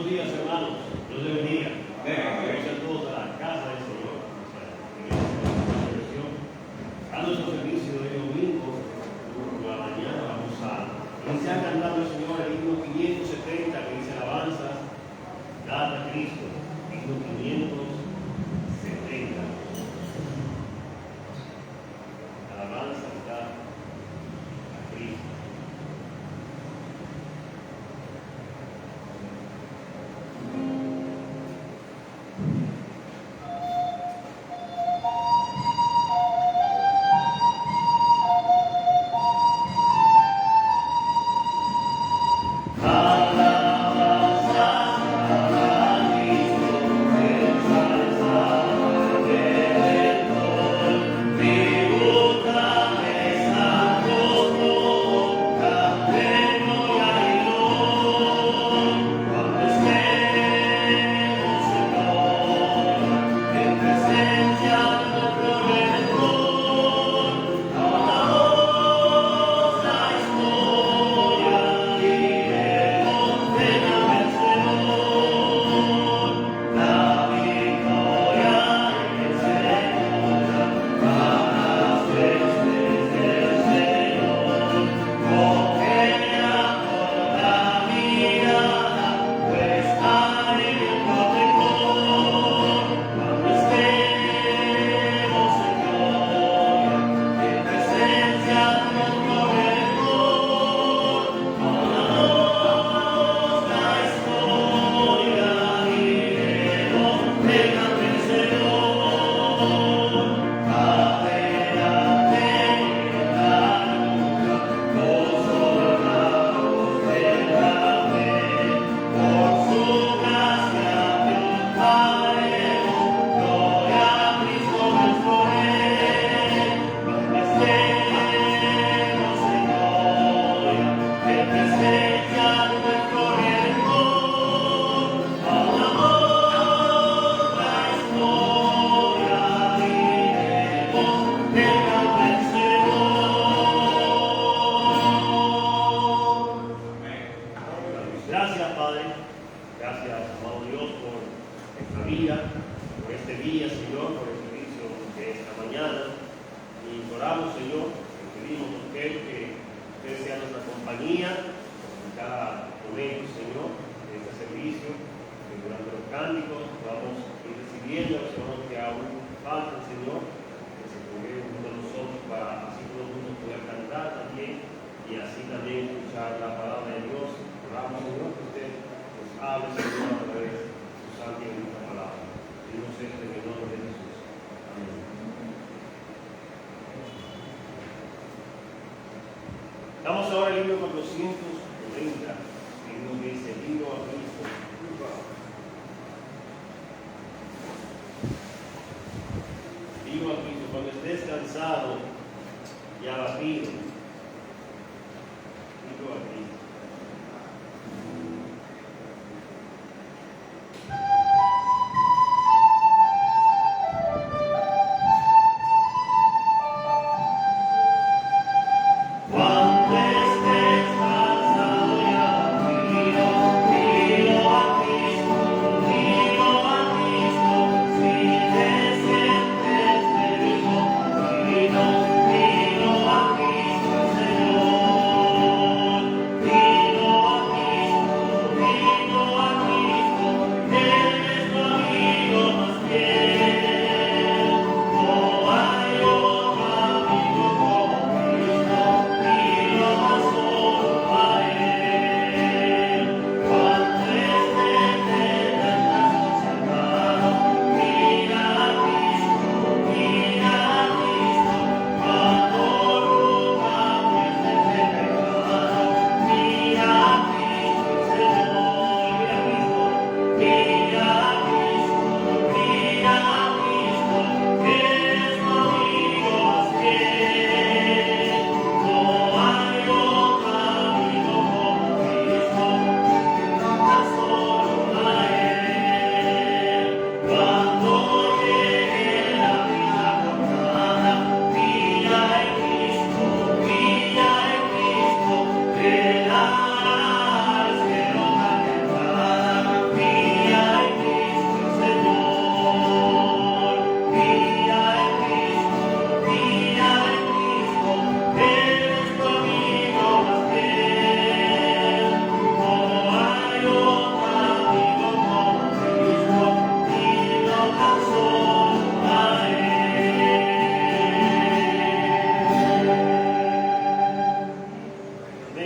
Buenos días, hermanos. Dios les bendiga. Bienvenidos a todos a la casa del Señor. A nuestro servicio de domingo, por la mañana, vamos a iniciar cantando al Señor el himno 570 que dice alabanzas, dad a Cristo. Himno 570. Alabanzas, dad a Cristo. Gracias, Padre. Gracias, amado Dios, por esta vida, por este día, Señor, por el servicio de esta mañana. Y oramos, Señor, y pedimos a usted que usted sea nuestra compañía en cada momento, Señor, de este servicio, que durante los cánticos podamos ir recibiendo a los hermanos que aún faltan, Señor, que se congreguen junto a nosotros para así todo el mundo poder cantar también y así también escuchar la palabra de Dios. Oramos, Señor, que usted nos hable, Señor, a través de su santa y bendita palabra. Pedimos esto en el nombre de Jesús. Amén. Damos ahora el libro 430, que nos dice, libro a Cristo. Digo a Cristo, cuando estés cansado y abatido, digo a Cristo. Cristo,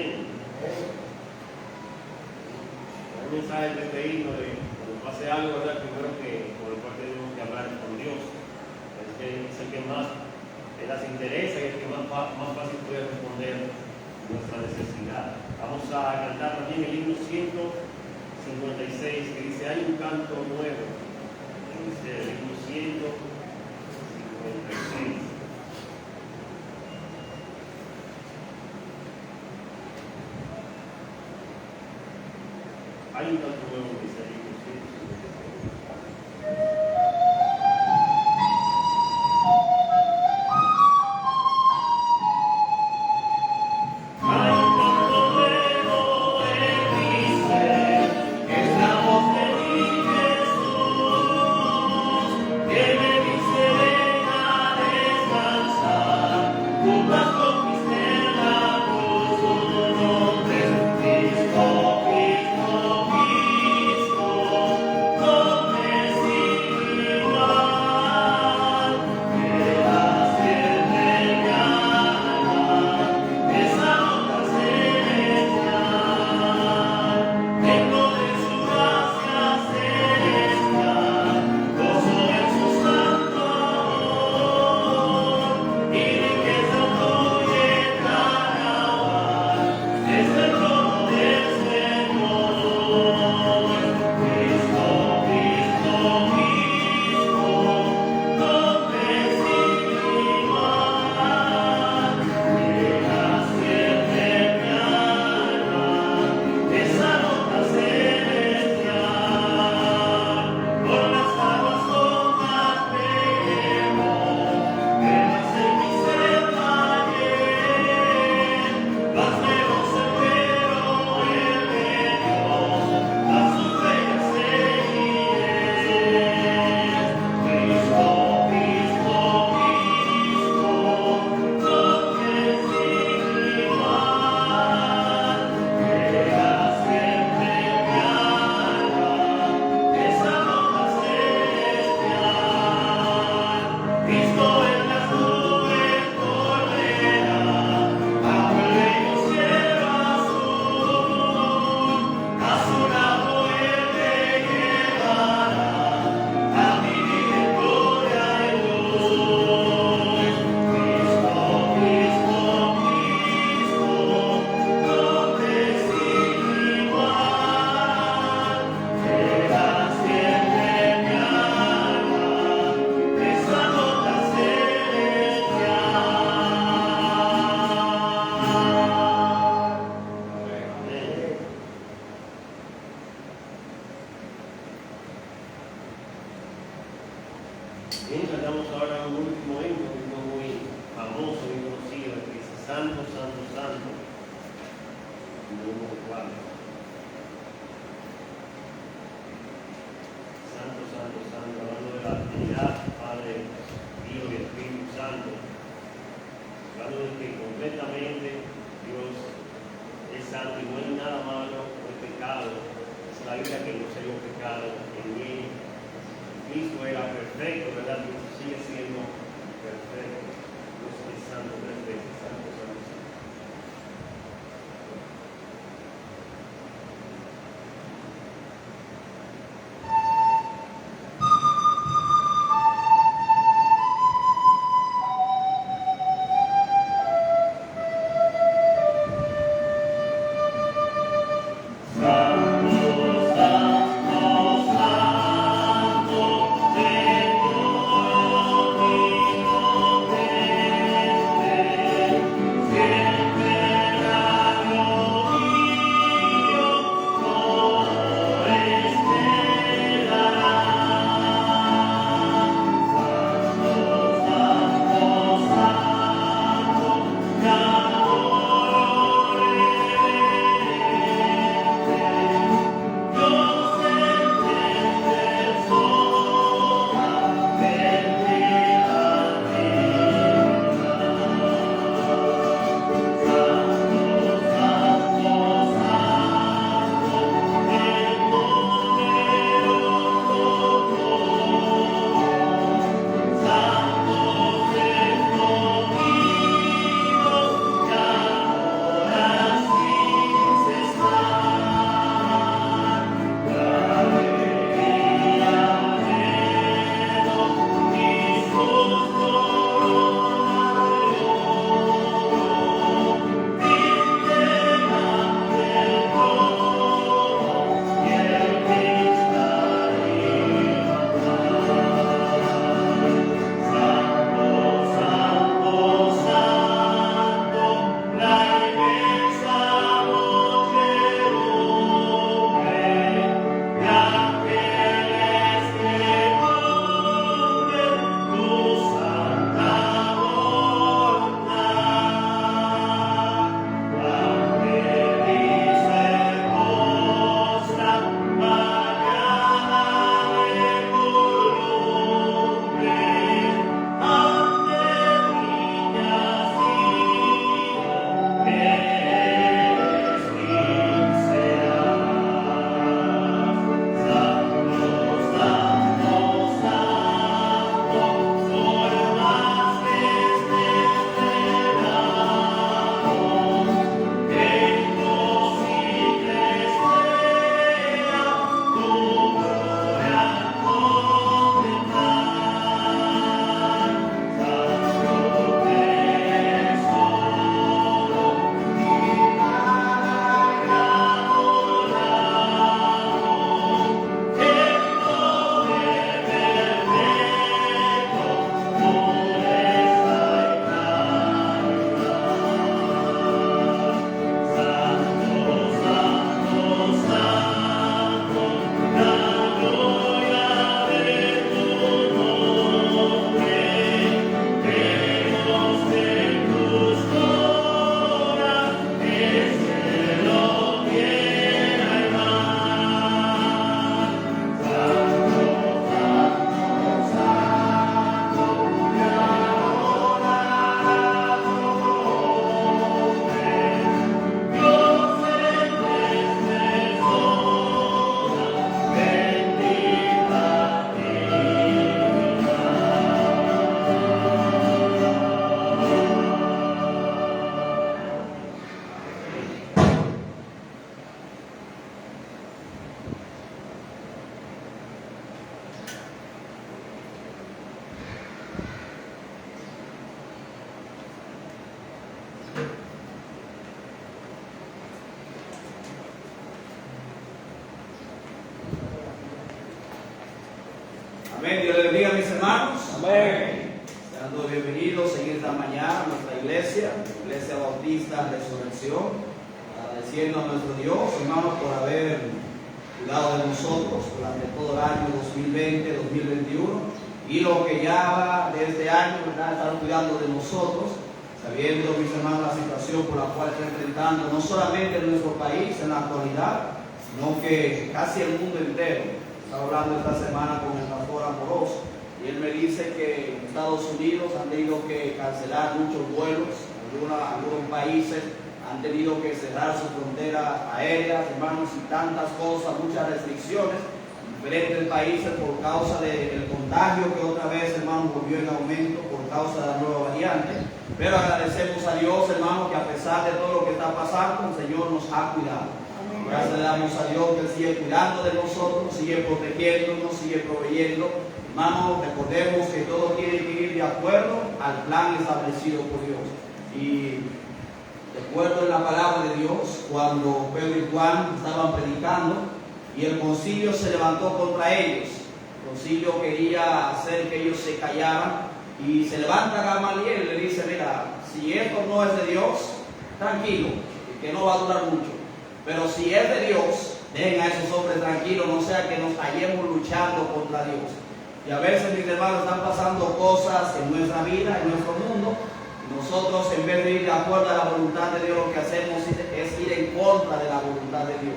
Amén. Un mensaje de este himno de cuando pase algo, ¿verdad? Primero que por el cual tenemos que hablar con Dios. Es el que más las interesa y el que más fácil puede responder nuestra necesidad. Vamos a cantar también el himno 156 que dice: hay un canto nuevo. Dice el himno 156. Hay un canto nuevo, dice el himno 156. Bien, cantamos ahora un último himno muy famoso, muy conocido, que dice: Santo, Santo, Santo, número 4. Santo, Santo, Santo, hablando de la Trinidad, Padre, Hijo y Espíritu Santo, hablando de que completamente Dios es santo y no hay nada malo, no hay pecado. Es la Biblia que no se dio pecado en él. Cristo era perfecto, ¿verdad? Dios sigue siendo perfecto. Dios es santo, perfecto, santo, santo, santo. Amén. Dios les bendiga, mis hermanos. Amén. Sean todos bienvenidos en esta mañana a nuestra iglesia, Iglesia Bautista Resurrección, agradeciendo a nuestro Dios, hermanos, por haber cuidado de nosotros durante todo el año 2020, 2021 y lo que ya va de este año, ¿verdad? Están cuidando de nosotros, sabiendo, mis hermanos, la situación por la cual está enfrentando no solamente en nuestro país en la actualidad, sino que casi el mundo entero. Estaba hablando esta semana con el pastor Amoroso y él me dice que en Estados Unidos han tenido que cancelar muchos vuelos, algunos países han tenido que cerrar su frontera aérea, hermanos, y tantas cosas, muchas restricciones en diferentes países por causa del contagio que otra vez, hermanos, volvió en aumento por causa de la nueva variante. Pero agradecemos a Dios, hermanos, que a pesar de todo lo que está pasando, el Señor nos ha cuidado. Gracias le damos a Dios que sigue cuidando de nosotros, sigue protegiéndonos, sigue proveyendo. Hermanos, recordemos que todo tiene que ir de acuerdo al plan establecido por Dios. Y recuerdo en la palabra de Dios cuando Pedro y Juan estaban predicando y el concilio se levantó contra ellos. El concilio quería hacer que ellos se callaran y se levanta Gamaliel y le dice: mira, si esto no es de Dios, tranquilo, que no va a durar mucho. Pero si es de Dios, dejen a esos hombres tranquilos, no sea que nos hallemos luchando contra Dios. Y a veces, mis hermanos, están pasando cosas en nuestra vida, en nuestro mundo. Nosotros, en vez de ir de acuerdo a la voluntad de Dios, lo que hacemos es ir en contra de la voluntad de Dios.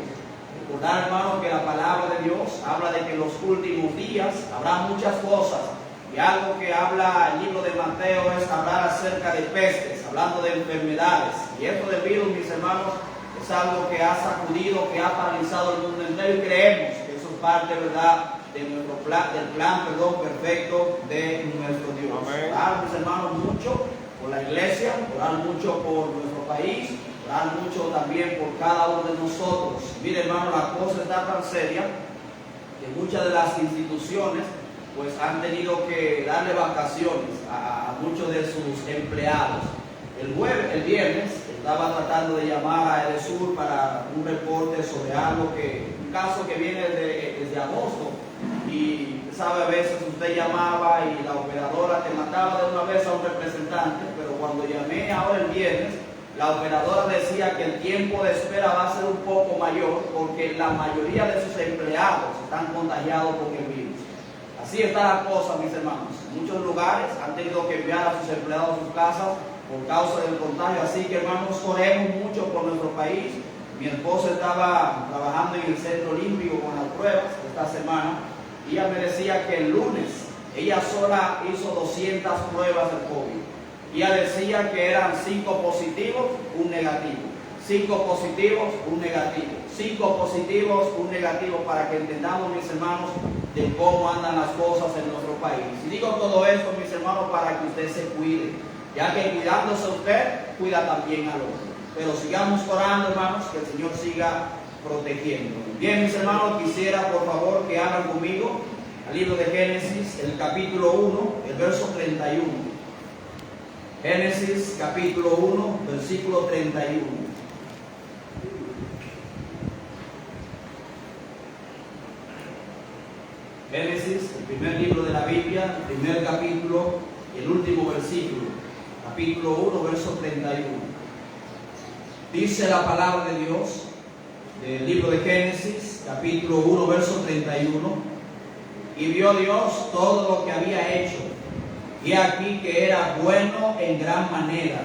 Recordar, hermanos, que la palabra de Dios habla de que en los últimos días habrá muchas cosas. Y algo que habla el libro de Mateo es hablar acerca de pestes, hablando de enfermedades. Y esto de virus, mis hermanos, es algo que ha sacudido, que ha paralizado el mundo entero, y creemos que eso es parte, ¿verdad?, de nuestro plan, del plan, perfecto de nuestro Dios. Amén. Orar, mis hermanos, mucho por la iglesia, orar mucho por nuestro país, orar mucho también por cada uno de nosotros. Mire, hermano, la cosa está tan seria que muchas de las instituciones pues han tenido que darle vacaciones a muchos de sus empleados. El viernes estaba tratando de llamar a Edesur para un reporte sobre un caso que viene desde agosto, y sabe, a veces usted llamaba y la operadora te mandaba de una vez a un representante, pero cuando llamé ahora el viernes, la operadora decía que el tiempo de espera va a ser un poco mayor porque la mayoría de sus empleados están contagiados con el virus. Así está la cosa, mis hermanos. Muchos lugares han tenido que enviar a sus empleados a sus casas por causa del contagio. Así que, hermanos, oremos mucho por nuestro país. Mi esposa estaba trabajando en el Centro Olímpico con las pruebas esta semana y ella me decía que el lunes ella sola hizo 200 pruebas del COVID. Y ella decía que eran 5 positivos, un negativo. 5 positivos, un negativo. 5 positivos, un negativo, para que entendamos, mis hermanos, de cómo andan las cosas en nuestro país. Y digo todo esto, mis hermanos, para que usted se cuide, ya que cuidándose usted, cuida también al otro. Pero sigamos orando, hermanos, que el Señor siga protegiendo. Bien, mis hermanos, quisiera por favor que hagan conmigo al libro de Génesis, el capítulo 1, el verso 31. Génesis, capítulo 1, versículo 31. Génesis, el primer libro de la Biblia, el primer capítulo y el último versículo. Capítulo 1, verso 31. Dice la palabra de Dios del libro de Génesis, capítulo 1, verso 31. Y vio Dios todo lo que había hecho, y aquí que era bueno en gran manera.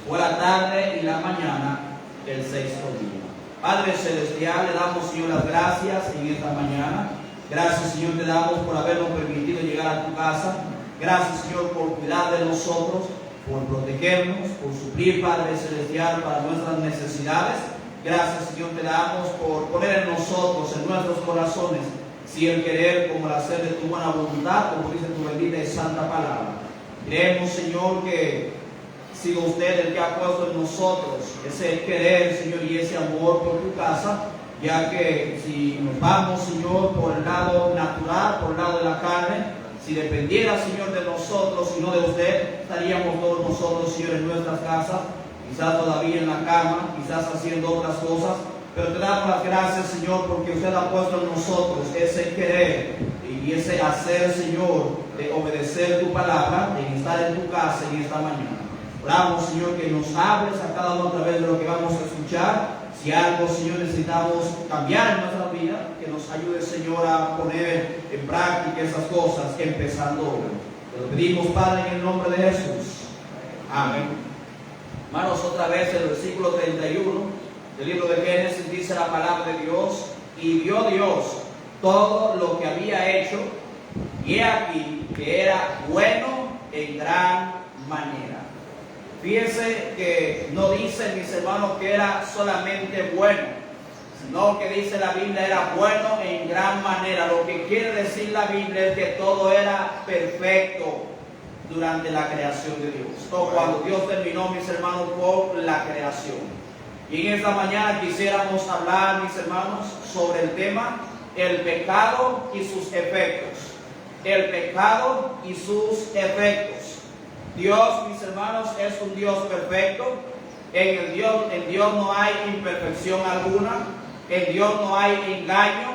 Fue la tarde y la mañana del sexto día. Padre celestial, le damos, Señor, las gracias en esta mañana. Gracias, Señor, te damos por habernos permitido llegar a tu casa. Gracias, Señor, por cuidar de nosotros, por protegernos, por suplir, Padre celestial, para nuestras necesidades. Gracias, Señor, te damos por poner en nosotros, en nuestros corazones, si el querer como el hacer de tu buena voluntad, como dice tu bendita y santa palabra. Creemos, Señor, que ha sido usted el que ha puesto en nosotros ese querer, Señor, y ese amor por tu casa, ya que si nos vamos, Señor, por el lado natural, por el lado de la carne, si dependiera, Señor, de nosotros y no de usted, estaríamos todos nosotros, Señor, en nuestras casas, quizás todavía en la cama, quizás haciendo otras cosas. Pero te damos las gracias, Señor, porque usted ha puesto en nosotros ese querer y y ese hacer, Señor, de obedecer tu palabra, en estar en tu casa en esta mañana. Oramos, Señor, que nos hables a cada uno a través de lo que vamos a escuchar. Si algo, Señor, necesitamos cambiar en nuestra vida, que nos ayude, Señor, a poner en práctica esas cosas, empezando hoy. Te lo pedimos, Padre, en el nombre de Jesús. Amén. Hermanos, otra vez el versículo 31 del libro de Génesis dice la palabra de Dios: y vio Dios todo lo que había hecho, y he aquí que era bueno en gran manera. Fíjense que no dice, mis hermanos, que era solamente bueno, sino que dice la Biblia era bueno en gran manera. Lo que quiere decir la Biblia es que todo era perfecto durante la creación de Dios. O cuando Dios terminó, mis hermanos, con la creación. Y en esta mañana quisiéramos hablar, mis hermanos, sobre el tema el pecado y sus efectos. El pecado y sus efectos. Dios, mis hermanos, es un Dios perfecto. En Dios no hay imperfección alguna. En Dios no hay engaño.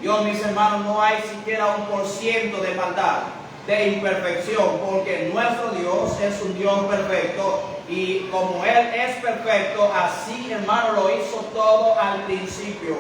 Dios, mis hermanos, no hay siquiera 1% de maldad, de imperfección, porque nuestro Dios es un Dios perfecto. Y como Él es perfecto, así, hermano, lo hizo todo al principio.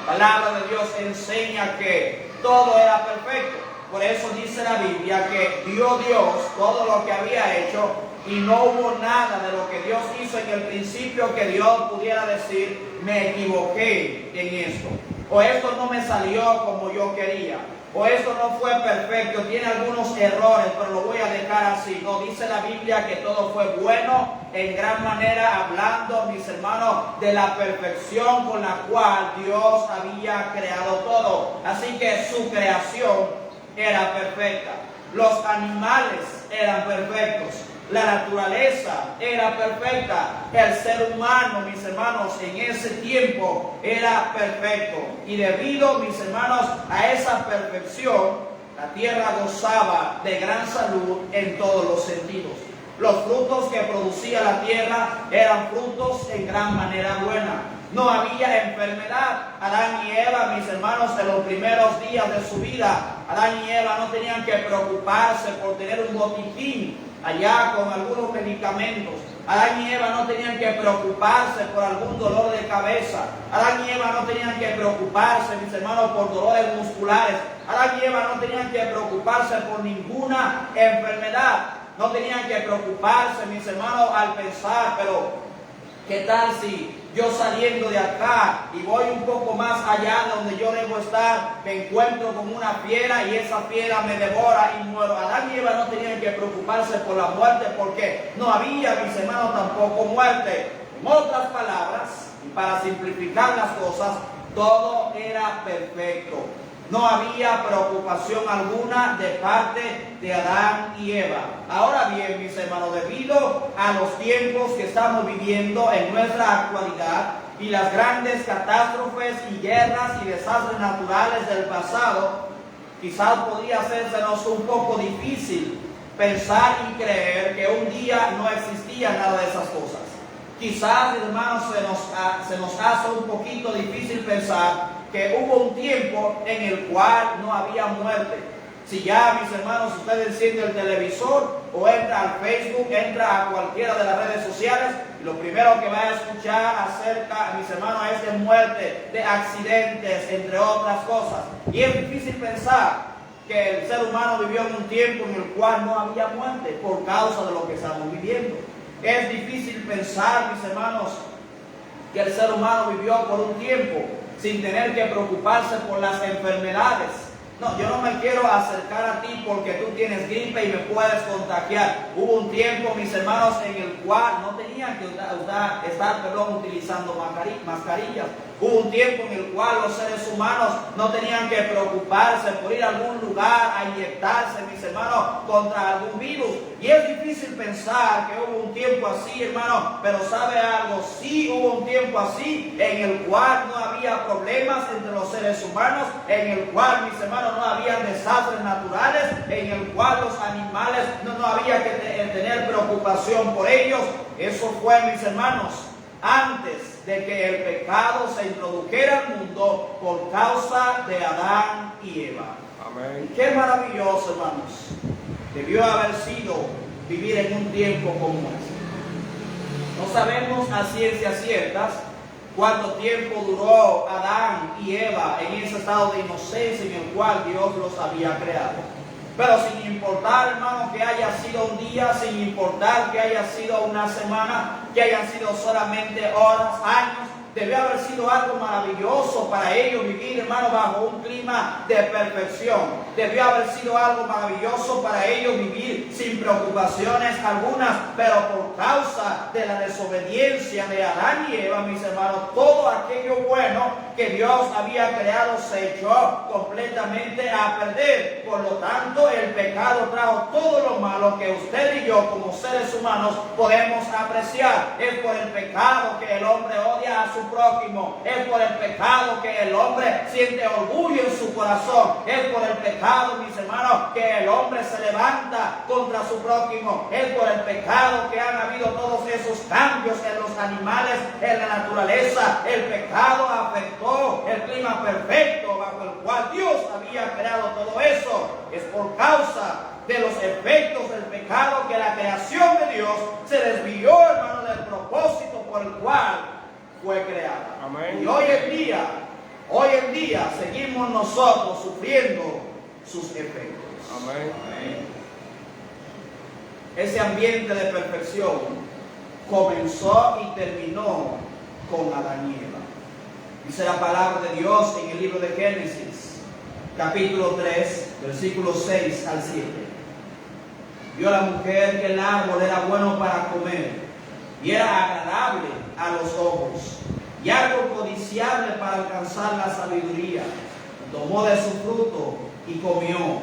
La palabra de Dios enseña que todo era perfecto. Por eso dice la Biblia que vio Dios todo lo que había hecho y no hubo nada de lo que Dios hizo en el principio que Dios pudiera decir: me equivoqué en esto, o esto no me salió como yo quería, o esto no fue perfecto, tiene algunos errores, pero lo voy a dejar así. No, dice la Biblia que todo fue bueno en gran manera, hablando, mis hermanos, de la perfección con la cual Dios había creado todo. Así que su creación era perfecta, los animales eran perfectos, la naturaleza era perfecta, el ser humano, mis hermanos, en ese tiempo era perfecto. Y debido, mis hermanos, a esa perfección, la tierra gozaba de gran salud en todos los sentidos. Los frutos que producía la tierra eran frutos en gran manera buena. No había enfermedad. Adán y Eva, mis hermanos, en los primeros días de su vida, Adán y Eva no tenían que preocuparse por tener un botiquín allá con algunos medicamentos. Adán y Eva no tenían que preocuparse por algún dolor de cabeza. Adán y Eva no tenían que preocuparse, mis hermanos, por dolores musculares. Adán y Eva no tenían que preocuparse por ninguna enfermedad. No tenían que preocuparse, mis hermanos, al pensar, pero ¿qué tal si yo saliendo de acá y voy un poco más allá de donde yo debo estar, me encuentro con una fiera y esa fiera me devora y muero? Adán y Eva no tenían que preocuparse por la muerte, porque no había, mis hermanos, tampoco muerte. En otras palabras, y para simplificar las cosas, todo era perfecto. No había preocupación alguna de parte de Adán y Eva. Ahora bien, mis hermanos, debido a los tiempos que estamos viviendo en nuestra actualidad y las grandes catástrofes y guerras y desastres naturales del pasado, quizás podría hacérsenos un poco difícil pensar y creer que un día no existía nada de esas cosas. Quizás, hermanos, se nos hace un poquito difícil pensar que hubo un tiempo en el cual no había muerte. Si ya, mis hermanos, usted enciende el televisor o entra al Facebook, entra a cualquiera de las redes sociales, y lo primero que va a escuchar acerca, mis hermanos, es de muerte, de accidentes, entre otras cosas. Y es difícil pensar que el ser humano vivió en un tiempo en el cual no había muerte por causa de lo que estamos viviendo. Es difícil pensar, mis hermanos, que el ser humano vivió por un tiempo sin tener que preocuparse por las enfermedades. No, yo no me quiero acercar a ti porque tú tienes gripe y me puedes contagiar. Hubo un tiempo, mis hermanos, en el cual no tenían que estar utilizando mascarillas. Hubo un tiempo en el cual los seres humanos no tenían que preocuparse por ir a algún lugar a inyectarse, mis hermanos, contra algún virus. Y es difícil pensar que hubo un tiempo así, hermano, pero ¿sabe algo? Sí hubo un tiempo así en el cual no había problemas entre los seres humanos, en el cual, mis hermanos, no había desastres naturales, en el cual los animales no había que tener preocupación por ellos. Eso fue, mis hermanos, antes de que el pecado se introdujera al mundo por causa de Adán y Eva. Amén. Qué maravilloso, hermanos, debió haber sido vivir en un tiempo como este. No sabemos a ciencias ciertas cuánto tiempo duró Adán y Eva en ese estado de inocencia en el cual Dios los había creado. Pero sin importar, hermano, que haya sido un día, sin importar que haya sido una semana, que hayan sido solamente horas, años, debió haber sido algo maravilloso para ellos vivir, hermano, bajo un clima de perfección. Debió haber sido algo maravilloso para ellos vivir sin preocupaciones algunas, pero por causa de la desobediencia de Adán y Eva, mis hermanos, todo aquello bueno que Dios había creado se echó completamente a perder. Por lo tanto, el pecado trajo todo lo malo que usted y yo como seres humanos podemos apreciar. Es por el pecado que el hombre odia a su prójimo, es por el pecado que el hombre siente orgullo en su corazón, es por el pecado, mis hermanos, que el hombre se levanta contra su prójimo, es por el pecado que han habido todos esos cambios en los animales, en la naturaleza. El pecado afectó el clima perfecto bajo el cual Dios había creado todo eso. Es por causa de los efectos del pecado que la creación de Dios se desvió, hermano, del propósito por el cual fue creada. Amén. Y hoy en día seguimos nosotros sufriendo sus efectos. Amén. Amén. Ese ambiente de perfección comenzó y terminó con Adán y Eva. Dice la palabra de Dios en el libro de Génesis, capítulo 3, versículos 6 al 7. Vio la mujer que el árbol era bueno para comer y era agradable a los ojos, y algo codiciable para alcanzar la sabiduría. Tomó de su fruto y comió.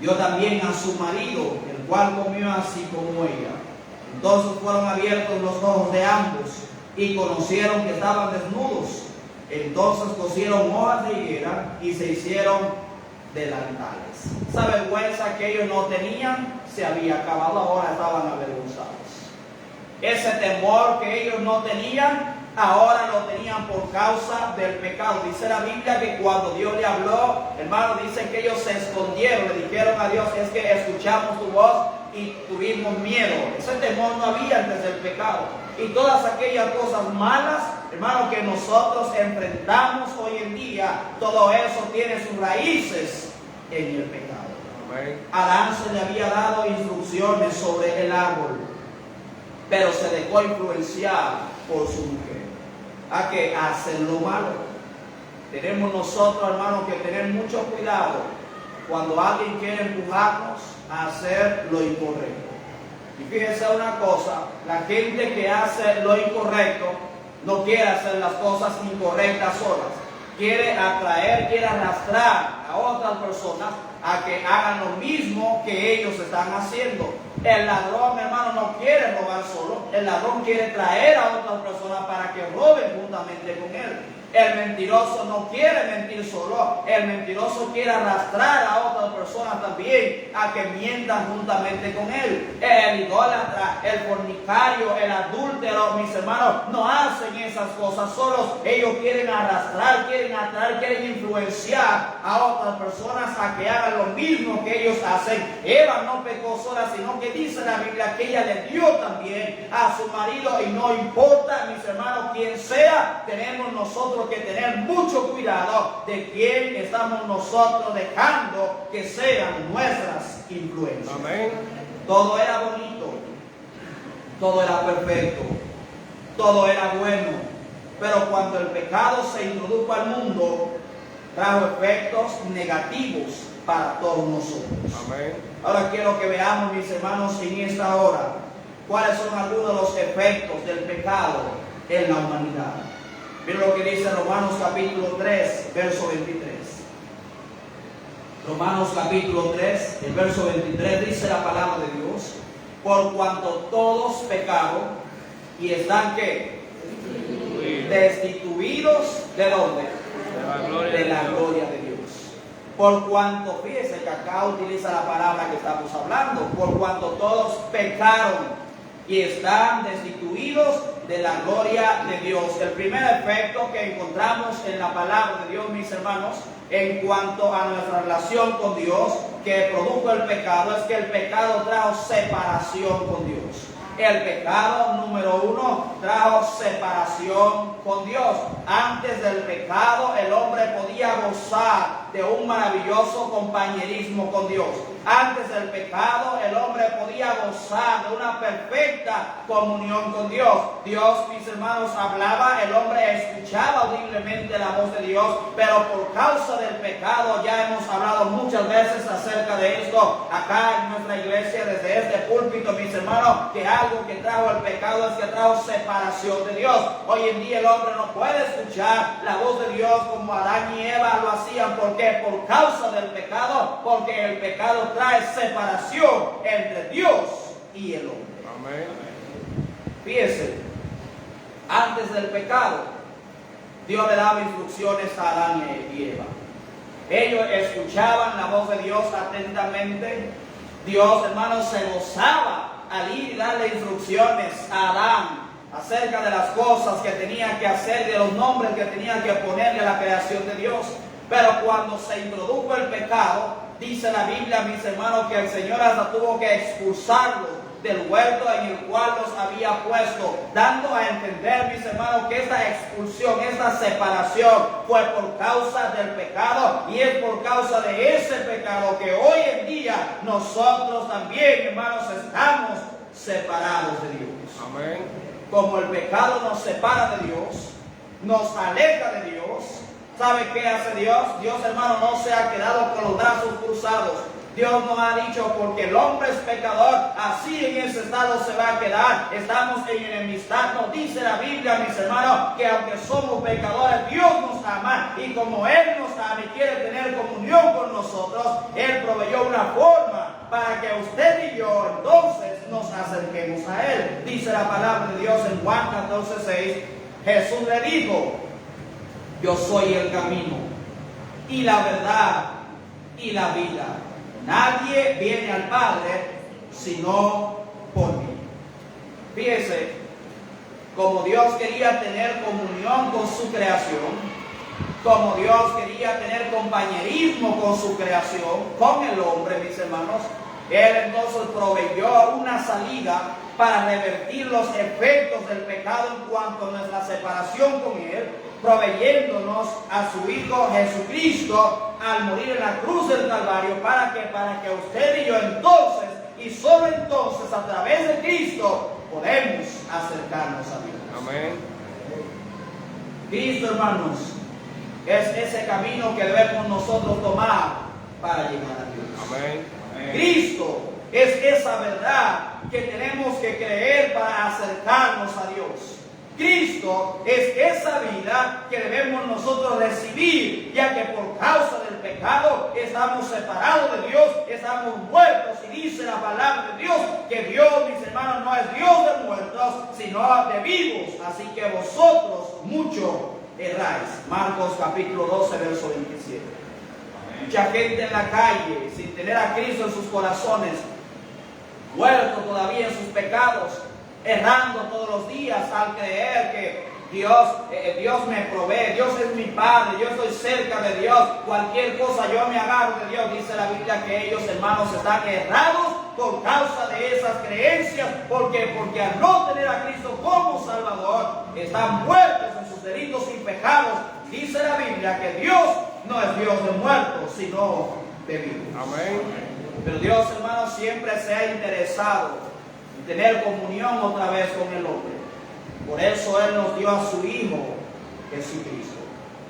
Dio también a su marido, el cual comió así como ella. Entonces fueron abiertos los ojos de ambos y conocieron que estaban desnudos. Entonces cosieron hojas de higuera y se hicieron delantales. Esa vergüenza que ellos no tenían se había acabado, ahora estaban avergonzados. Ese temor que ellos no tenían, ahora lo tenían por causa del pecado. Dice la Biblia que cuando Dios le habló, hermano, dice que ellos se escondieron, le dijeron a Dios, es que escuchamos tu voz y tuvimos miedo. Ese temor no había antes del pecado. Y todas aquellas cosas malas, hermano, que nosotros enfrentamos hoy en día, todo eso tiene sus raíces en el pecado. Amén. Adán se le había dado instrucciones sobre el árbol, pero se dejó influenciar por su mujer a que hacen lo malo. Tenemos nosotros, hermanos, que tener mucho cuidado cuando alguien quiere empujarnos a hacer lo incorrecto. Y fíjense una cosa, la gente que hace lo incorrecto no quiere hacer las cosas incorrectas solas, quiere atraer, quiere arrastrar a otras personas a que hagan lo mismo que ellos están haciendo. El ladrón, hermano, no quiere robar solo, el ladrón quiere traer a otras personas para que roben juntamente con él. El mentiroso no quiere mentir solo, el mentiroso quiere arrastrar a otras personas también a que mientan juntamente con él. El idólatra, el fornicario, el adúltero, mis hermanos, no hacen esas cosas solos. Ellos quieren arrastrar, quieren atraer, quieren influenciar a otras personas a que hagan lo mismo que ellos hacen. Eva no pecó sola, sino que dice la Biblia que ella le dio también a su marido, y no importa, mis hermanos, quién sea, tenemos nosotros que tener mucho cuidado de quién estamos nosotros dejando que sean nuestras influencias. Amén. Todo era bonito, todo era perfecto, todo era bueno, pero cuando el pecado se introdujo al mundo, trajo efectos negativos para todos nosotros. Amén. Ahora quiero que veamos, mis hermanos, en esta hora, cuáles son algunos de los efectos del pecado en la humanidad. Miren lo que dice Romanos capítulo 3, verso 23. Romanos capítulo 3, el verso 23 dice la palabra de Dios: por cuanto todos pecaron y están ¿qué? Destituidos ¿de dónde? De la gloria de Dios. Por cuanto, fíjese que acá utiliza la palabra que estamos hablando, por cuanto todos pecaron y están destituidos de la gloria de Dios. El primer efecto que encontramos en la palabra de Dios, mis hermanos, en cuanto a nuestra relación con Dios que produjo el pecado es que el pecado trajo separación con Dios. El pecado número uno trajo separación con Dios. Antes del pecado el hombre podía gozar de un maravilloso compañerismo con Dios. Antes del pecado el hombre podía gozar de una perfecta comunión con Dios. Dios, mis hermanos, hablaba, el hombre escuchaba audiblemente la voz de Dios, pero por causa del pecado, ya hemos hablado muchas veces acerca de esto acá en nuestra iglesia, desde este púlpito, mis hermanos, que algo que trajo el pecado es que trajo separación de Dios. Hoy en día el hombre no puede escuchar la voz de Dios como Adán y Eva lo hacían. ¿Por qué? Por causa del pecado, porque el pecado trae separación entre Dios y el hombre. Amén. Fíjese, antes del pecado, Dios le daba instrucciones a Adán y Eva. Ellos escuchaban la voz de Dios atentamente. Dios, hermanos, se gozaba al ir y darle instrucciones a Adán acerca de las cosas que tenía que hacer, de los nombres que tenía que ponerle a la creación de Dios. Pero cuando se introdujo el pecado, dice la Biblia, mis hermanos, que el Señor hasta tuvo que expulsarlos del huerto en el cual los había puesto, dando a entender, mis hermanos, que esta expulsión, esta separación fue por causa del pecado, y es por causa de ese pecado que hoy en día nosotros también, hermanos, estamos separados de Dios. Amén. Como el pecado nos separa de Dios, nos aleja de Dios, ¿sabe qué hace Dios? Dios, hermano, no se ha quedado con los brazos cruzados. Dios nos ha dicho, porque el hombre es pecador, así en ese estado se va a quedar. Estamos en enemistad. Nos dice la Biblia, mis hermanos, que aunque somos pecadores, Dios nos ama. Y como Él nos ama y quiere tener comunión con nosotros, Él proveyó una forma para que usted y yo entonces nos acerquemos a Él. Dice la palabra de Dios en Juan 14:6. Jesús le dijo: yo soy el camino y la verdad y la vida. Nadie viene al Padre sino por mí. Fíjese, como Dios quería tener comunión con su creación, como Dios quería tener compañerismo con su creación, con el hombre, mis hermanos, Él entonces proveyó una salida para revertir los efectos del pecado en cuanto a nuestra separación con Él, proveyéndonos a su Hijo Jesucristo al morir en la cruz del Calvario. ¿Para qué? Para que usted y yo entonces, y solo entonces, a través de Cristo, podemos acercarnos a Dios. Amén. Cristo, hermanos, es ese camino que debemos nosotros tomar para llegar a Dios. Amén. Cristo es esa verdad que tenemos que creer para acercarnos a Dios. Cristo es esa vida que debemos nosotros recibir, ya que por causa del pecado estamos separados de Dios, estamos muertos. Y dice la palabra de Dios que Dios, mis hermanos, no es Dios de muertos, sino de vivos. Así que vosotros mucho erráis. Marcos capítulo 12, verso 27. Mucha gente en la calle, sin tener a Cristo en sus corazones, muerto todavía en sus pecados, errando todos los días al creer que Dios me provee, Dios es mi Padre, yo estoy cerca de Dios, cualquier cosa yo me agarro de Dios. Dice la Biblia que ellos, hermanos, están errados por causa de esas creencias. ¿Por qué? Porque al no tener a Cristo como Salvador, están muertos en sus delitos y pecados. Dice la Biblia que Dios no es Dios de muertos, sino de vivos. Amén. Pero Dios, hermanos, siempre se ha interesado en tener comunión otra vez con el hombre. Por eso Él nos dio a su Hijo Jesucristo.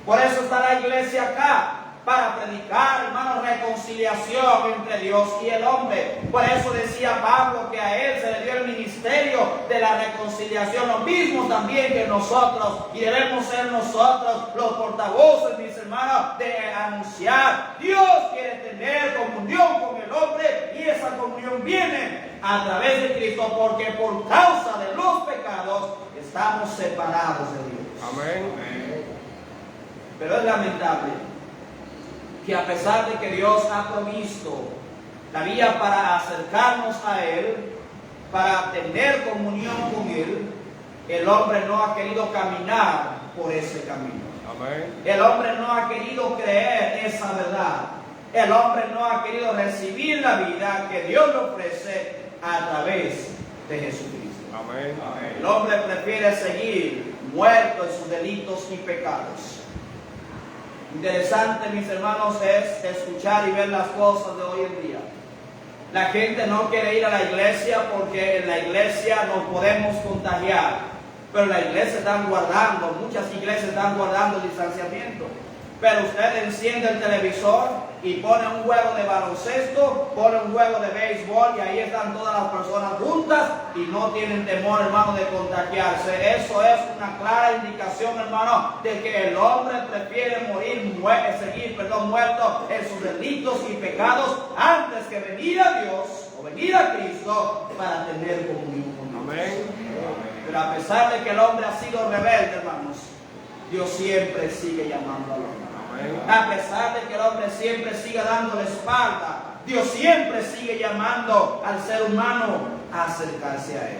Por eso está la iglesia acá, para predicar, hermanos, reconciliación entre Dios y el hombre. Por eso decía Pablo que a Él se le dio el ministerio de la reconciliación, lo mismo también que nosotros, y debemos ser nosotros los portavoces, mis hermanos, de anunciar. Dios quiere tener comunión con el hombre, y esa comunión viene a través de Cristo, porque por causa de los pecados estamos separados de Dios. Amén. Pero es lamentable que a pesar de que Dios ha provisto la vía para acercarnos a Él, para tener comunión con Él, el hombre no ha querido caminar por ese camino. Amén. El hombre no ha querido creer esa verdad. El hombre no ha querido recibir la vida que Dios le ofrece a través de Jesucristo. Amén. El hombre prefiere seguir muerto en sus delitos y pecados. Interesante, mis hermanos, es escuchar y ver las cosas de hoy en día. La gente no quiere ir a la iglesia porque en la iglesia nos podemos contagiar. Pero la iglesia están guardando, muchas iglesias están guardando distanciamiento. Pero usted enciende el televisor y pone un juego de baloncesto, pone un juego de béisbol y ahí están todas las personas juntas y no tienen temor, hermano, de contagiarse. Eso es una clara indicación, hermano, de que el hombre prefiere seguir muerto en sus delitos y pecados antes que venir a Dios o venir a Cristo para tener comunión con Dios. Amén. Pero a pesar de que el hombre ha sido rebelde, hermanos, Dios siempre sigue llamando al hombre. A pesar de que el hombre siempre siga dando la espalda, Dios siempre sigue llamando al ser humano a acercarse a Él.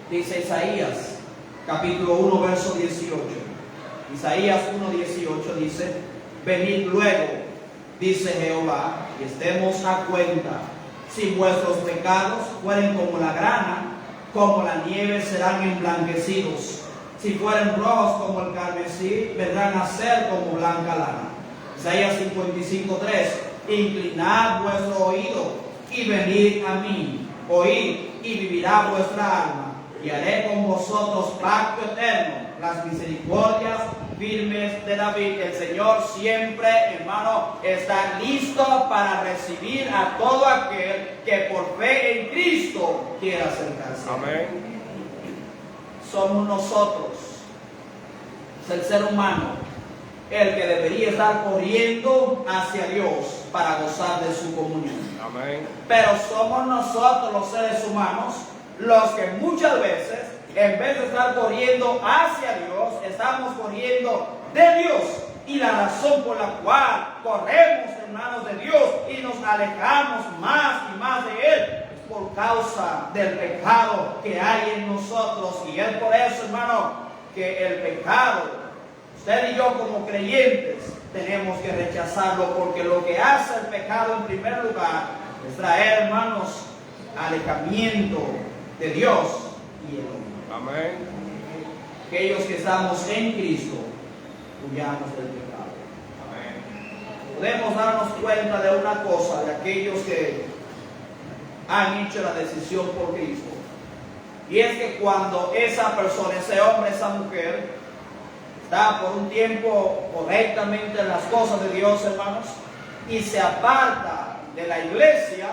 Dice Isaías, capítulo 1, verso 18. Isaías 1:18 dice: venid luego, dice Jehová, y estemos a cuenta. Si vuestros pecados fueren como la grana, como la nieve serán emblanquecidos. Si fueren rojos como el carmesí, vendrán a ser como blanca lana. Isaías 55:3. Inclinad vuestro oído y venid a mí. Oíd y vivirá vuestra alma. Y haré con vosotros pacto eterno, las misericordias firmes de David. El Señor siempre, hermano, está listo para recibir a todo aquel que por fe en Cristo quiera acercarse. Amén. Somos nosotros, es el ser humano, el que debería estar corriendo hacia Dios para gozar de su comunión. Amén. Pero somos nosotros, los seres humanos, los que muchas veces, en vez de estar corriendo hacia Dios, estamos corriendo de Dios. Y la razón por la cual corremos, hermanos, de Dios y nos alejamos más y más de Él, por causa del pecado que hay en nosotros. Y es por eso, hermano, que el pecado, usted y yo como creyentes tenemos que rechazarlo, porque lo que hace el pecado en primer lugar es traer, hermanos, alejamiento de Dios y el hombre. Amén. Aquellos que estamos en Cristo, huyamos del pecado. Amén. Podemos darnos cuenta de una cosa, de aquellos que han hecho la decisión por Cristo, y es que cuando esa persona, ese hombre, esa mujer está por un tiempo correctamente en las cosas de Dios, hermanos, y se aparta de la iglesia,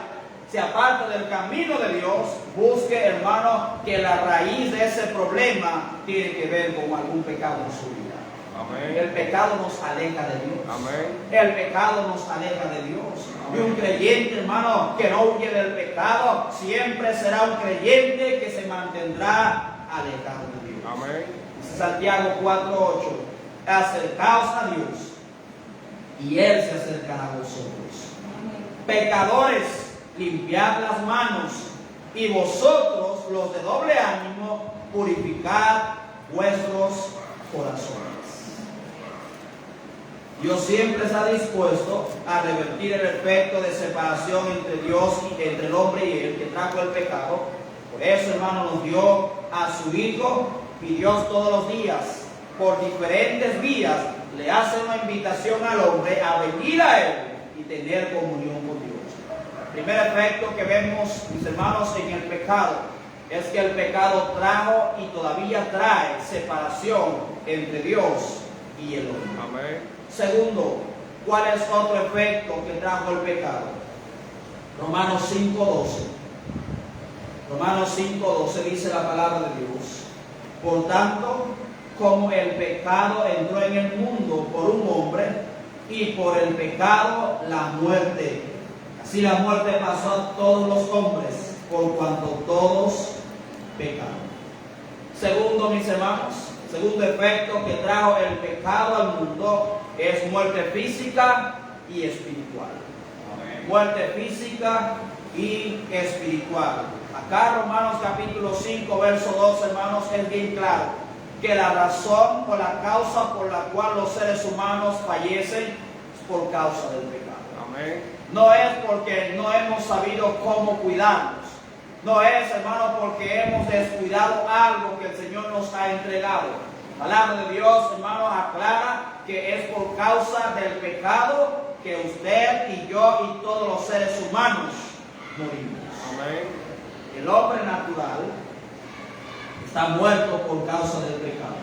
se aparta del camino de Dios, busque, hermano, que la raíz de ese problema tiene que ver con algún pecado en su vida. Amén. El pecado nos aleja de Dios. Amén. El pecado nos aleja de Dios. Y un creyente, hermano, que no huye del pecado, siempre será un creyente que se mantendrá alejado de Dios. Amén. Dice Santiago 4:8: acercaos a Dios y Él se acercará a vosotros. Pecadores, limpiad las manos, y vosotros, los de doble ánimo, purificad vuestros corazones. Dios siempre está dispuesto a revertir el efecto de separación entre Dios y entre el hombre y Él que trajo el pecado. Por eso, hermano, nos dio a su Hijo, y Dios todos los días, por diferentes vías, le hace una invitación al hombre a venir a Él y tener comunión con Dios. El primer efecto que vemos, mis hermanos, en el pecado es que el pecado trajo y todavía trae separación entre Dios y el hombre. Amén. Segundo, ¿cuál es otro efecto que trajo el pecado? Romanos 5:12. Romanos 5:12 dice la palabra de Dios: por tanto, como el pecado entró en el mundo por un hombre, y por el pecado la muerte, así la muerte pasó a todos los hombres, por cuanto todos pecaron. Segundo, mis hermanos, segundo efecto que trajo el pecado al mundo es muerte física y espiritual. Amén. Muerte física y espiritual. Acá Romanos capítulo 5, verso 2, hermanos, es bien claro. que la razón o la causa por la cual los seres humanos fallecen es por causa del pecado. Amén. No es porque no hemos sabido cómo cuidarnos. No es, hermano, porque hemos descuidado algo que el Señor nos ha entregado. La palabra de Dios, hermano, aclara que es por causa del pecado que usted y yo y todos los seres humanos morimos. Amén. El hombre natural está muerto por causa del pecado.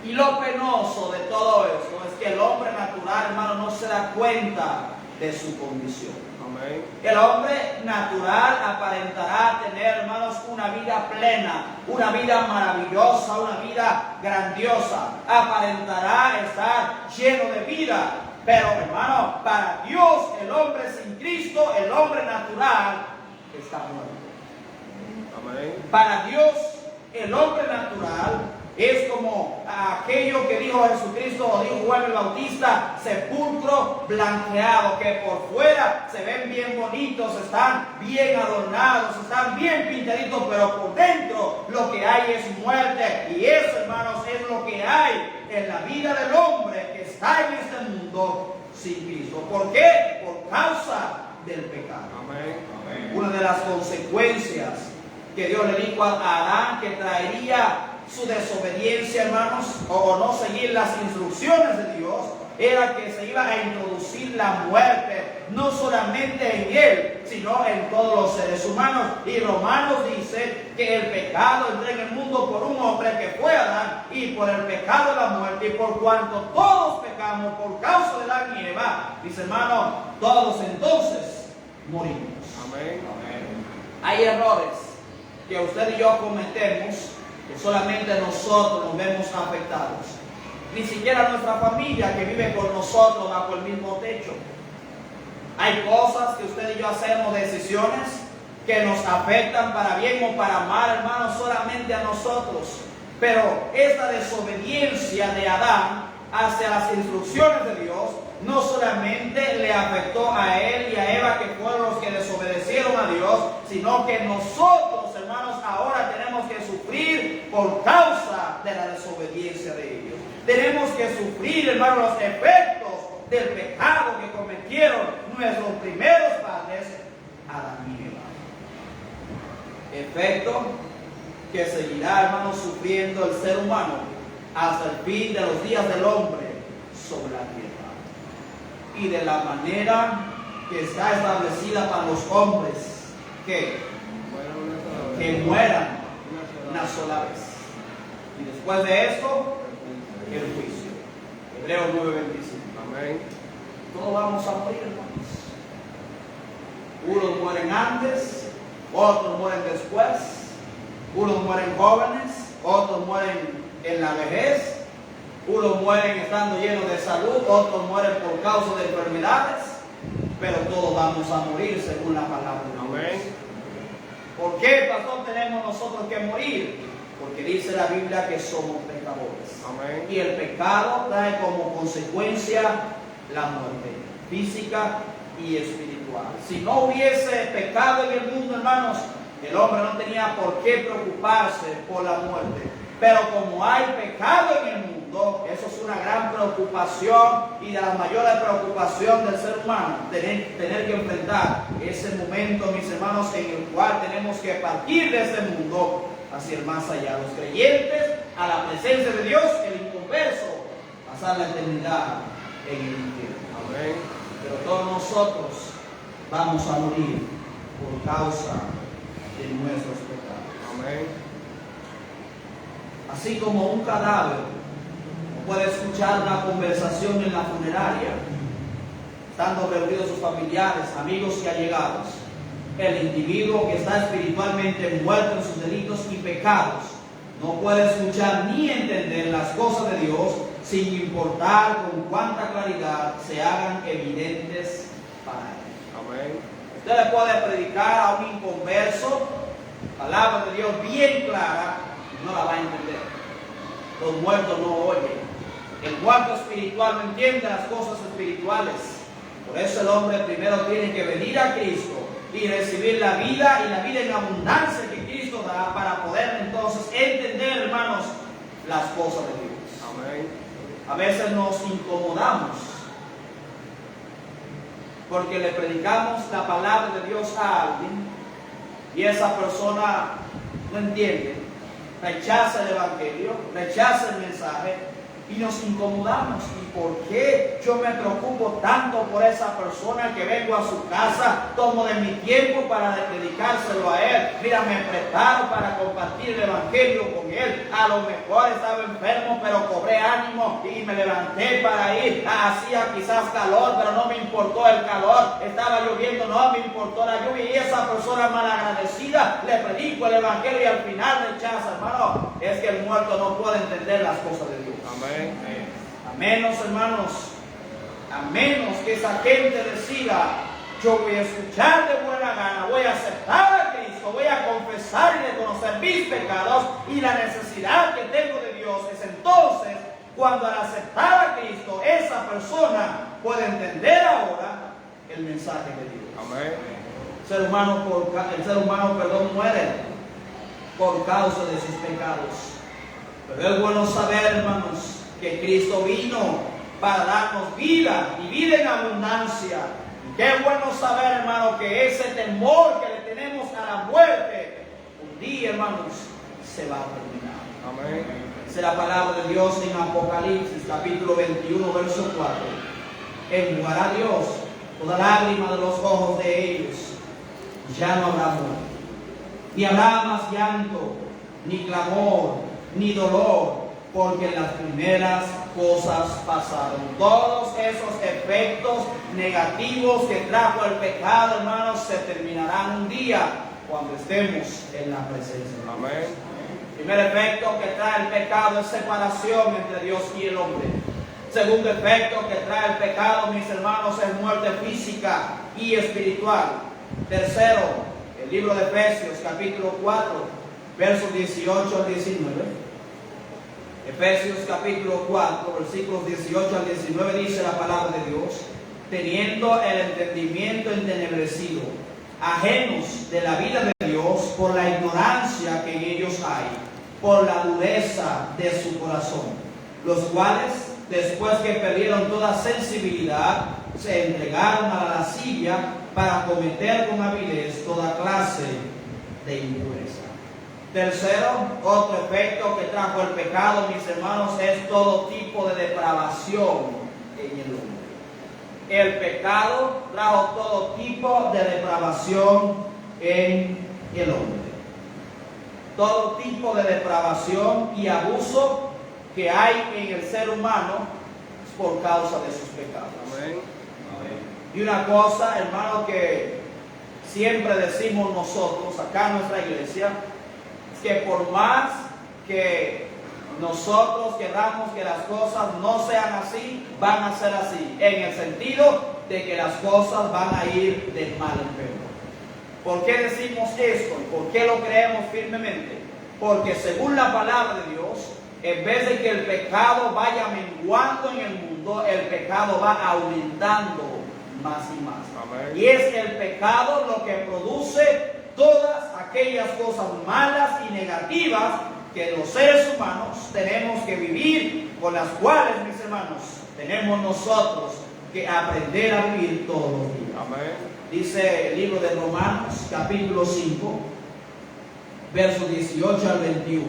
Y lo penoso de todo esto es que el hombre natural, hermano, no se da cuenta de su condición. Amén. El hombre natural aparentará tener, hermanos, una vida plena, una vida maravillosa, una vida grandiosa. Aparentará estar lleno de vida. Pero, hermano, para Dios, el hombre sin Cristo, el hombre natural, está muerto. Amén. Para Dios, el hombre natural es como aquello que dijo Jesucristo o dijo Juan el Bautista: sepulcro blanqueado, que por fuera se ven bien bonitos, están bien adornados, están bien pintaditos, pero por dentro lo que hay es muerte. Y eso, hermanos, es lo que hay en la vida del hombre que está en este mundo sin Cristo. ¿Por qué? Por causa del pecado. Amén. Amén. Una de las consecuencias que Dios le dijo a Adán que traería su desobediencia, hermanos, o no seguir las instrucciones de Dios, era que se iba a introducir la muerte, no solamente en él, sino en todos los seres humanos. Y Romanos dice que el pecado entró en el mundo por un hombre que fue Adán, y por el pecado de la muerte, y por cuanto todos pecamos por causa de la Eva, dice, hermano, todos entonces morimos. Amén. Amén. Hay errores que usted y yo cometemos que solamente nosotros nos vemos afectados. Ni siquiera nuestra familia que vive con nosotros bajo el mismo techo. Hay cosas que usted y yo hacemos, decisiones que nos afectan para bien o para mal, hermanos, solamente a nosotros. Pero esta desobediencia de Adán hacia las instrucciones de Dios no solamente le afectó a él y a Eva, que fueron los que desobedecieron a Dios, sino que nosotros, hermanos, ahora tenemos que sufrir por causa de la desobediencia de ellos. Tenemos que sufrir, hermanos, los efectos del pecado que cometieron nuestros primeros padres, Adán y Eva. Efecto que seguirá, hermanos, sufriendo el ser humano hasta el fin de los días del hombre sobre la tierra. Y de la manera que está establecida para los hombres que mueran una sola vez. Y después de esto, el juicio. Hebreos 9:25. Amén. Todos vamos a morir, hermanos. Unos mueren antes, otros mueren después. Unos mueren jóvenes, otros mueren en la vejez. Unos mueren estando llenos de salud, otros mueren por causa de enfermedades, pero todos vamos a morir según la palabra de Dios. Amén. ¿Por qué, pastor, tenemos nosotros que morir? Porque dice la Biblia que somos pecadores. Amén. Y el pecado trae como consecuencia la muerte física y espiritual. Si no hubiese pecado en el mundo, hermanos, el hombre no tenía por qué preocuparse por la muerte. Pero como hay pecado en el mundo, eso es una gran preocupación y de la mayor preocupación del ser humano, tener que enfrentar ese momento, mis hermanos, en el cual tenemos que partir de este mundo hacia el más allá. Los creyentes a la presencia de Dios, el inconverso, pasar la eternidad en el infierno. Amén. Pero todos nosotros vamos a morir por causa de nuestros pecados. Amén. Así como un cadáver no puede escuchar una conversación en la funeraria, estando reunidos sus familiares, amigos y allegados, el individuo que está espiritualmente muerto en sus delitos y pecados no puede escuchar ni entender las cosas de Dios sin importar con cuánta claridad se hagan evidentes para él. Amén. Usted le puede predicar a un inconverso palabra de Dios bien clara, no la va a entender. Los muertos no oyen. El muerto espiritual no entiende las cosas espirituales. Por eso el hombre primero tiene que venir a Cristo y recibir la vida y la vida en abundancia que Cristo da, para poder entonces entender, hermanos, las cosas de Dios. Amén. A veces nos incomodamos porque le predicamos la palabra de Dios a alguien y esa persona no entiende, rechaza el evangelio, rechaza el mensaje y nos incomodamos. ¿Y por qué yo me preocupo tanto por esa persona que vengo a su casa, tomo de mi tiempo para dedicárselo a él? Mira, me preparo para compartir el evangelio con él. A lo mejor estaba enfermo, pero cobré ánimo y me levanté para ir. Hacía quizás calor, pero no me importó el calor. Estaba lloviendo, no me importó la lluvia. Y esa persona malagradecida, le predico el evangelio y al final rechaza. Hermano, es que el muerto no puede entender las cosas de Dios. Amén. A menos, hermanos, a menos que esa gente decida, yo voy a escuchar de buena gana, voy a aceptar a Cristo, voy a confesar y reconocer mis pecados y la necesidad que tengo de Dios, es entonces cuando al aceptar a Cristo, esa persona puede entender ahora el mensaje de Dios. Amén. El ser humano, muere por causa de sus pecados. Pero es bueno saber, hermanos, que Cristo vino para darnos vida y vida en abundancia. Y qué bueno saber, hermano, que ese temor que le tenemos a la muerte, un día, hermanos, se va a terminar. Amén. Esa es la palabra de Dios en Apocalipsis, capítulo 21, verso 4. Enjugará Dios toda lágrima de los ojos de ellos. Ya no habrá muerte, ni habrá más llanto, ni clamor, ni dolor, porque las primeras cosas pasaron. Todos esos efectos negativos que trajo el pecado, hermanos, se terminarán un día cuando estemos en la presencia de Dios. Amén. El primer efecto que trae el pecado es separación entre Dios y el hombre. Segundo efecto que trae el pecado, mis hermanos, es muerte física y espiritual. Tercero, el libro de Efesios, capítulo 4, versos 18 al 19. Efesios capítulo 4, versículos 18 al 19 dice la palabra de Dios: teniendo el entendimiento entenebrecido, ajenos de la vida de Dios por la ignorancia que en ellos hay, por la dureza de su corazón, los cuales, después que perdieron toda sensibilidad, se entregaron a la lascivia para cometer con avidez toda clase de impureza. Tercero, otro efecto que trajo el pecado, mis hermanos, es todo tipo de depravación en el hombre. El pecado trajo todo tipo de depravación en el hombre. Todo tipo de depravación y abuso que hay en el ser humano es por causa de sus pecados. Amén. Y una cosa, hermano, que siempre decimos nosotros acá en nuestra iglesia, que por más que nosotros queramos que las cosas no sean así, van a ser así, en el sentido de que las cosas van a ir de mal en peor. ¿Por qué decimos esto? ¿Por qué lo creemos firmemente? Porque según la palabra de Dios, en vez de que el pecado vaya menguando en el mundo, el pecado va aumentando más y más. Amén. Y es el pecado lo que produce todas aquellas cosas malas y negativas que los seres humanos tenemos que vivir, con las cuales, mis hermanos, tenemos nosotros que aprender a vivir todos los días. Amén. Dice el libro de Romanos, capítulo 5, versos 18 al 21.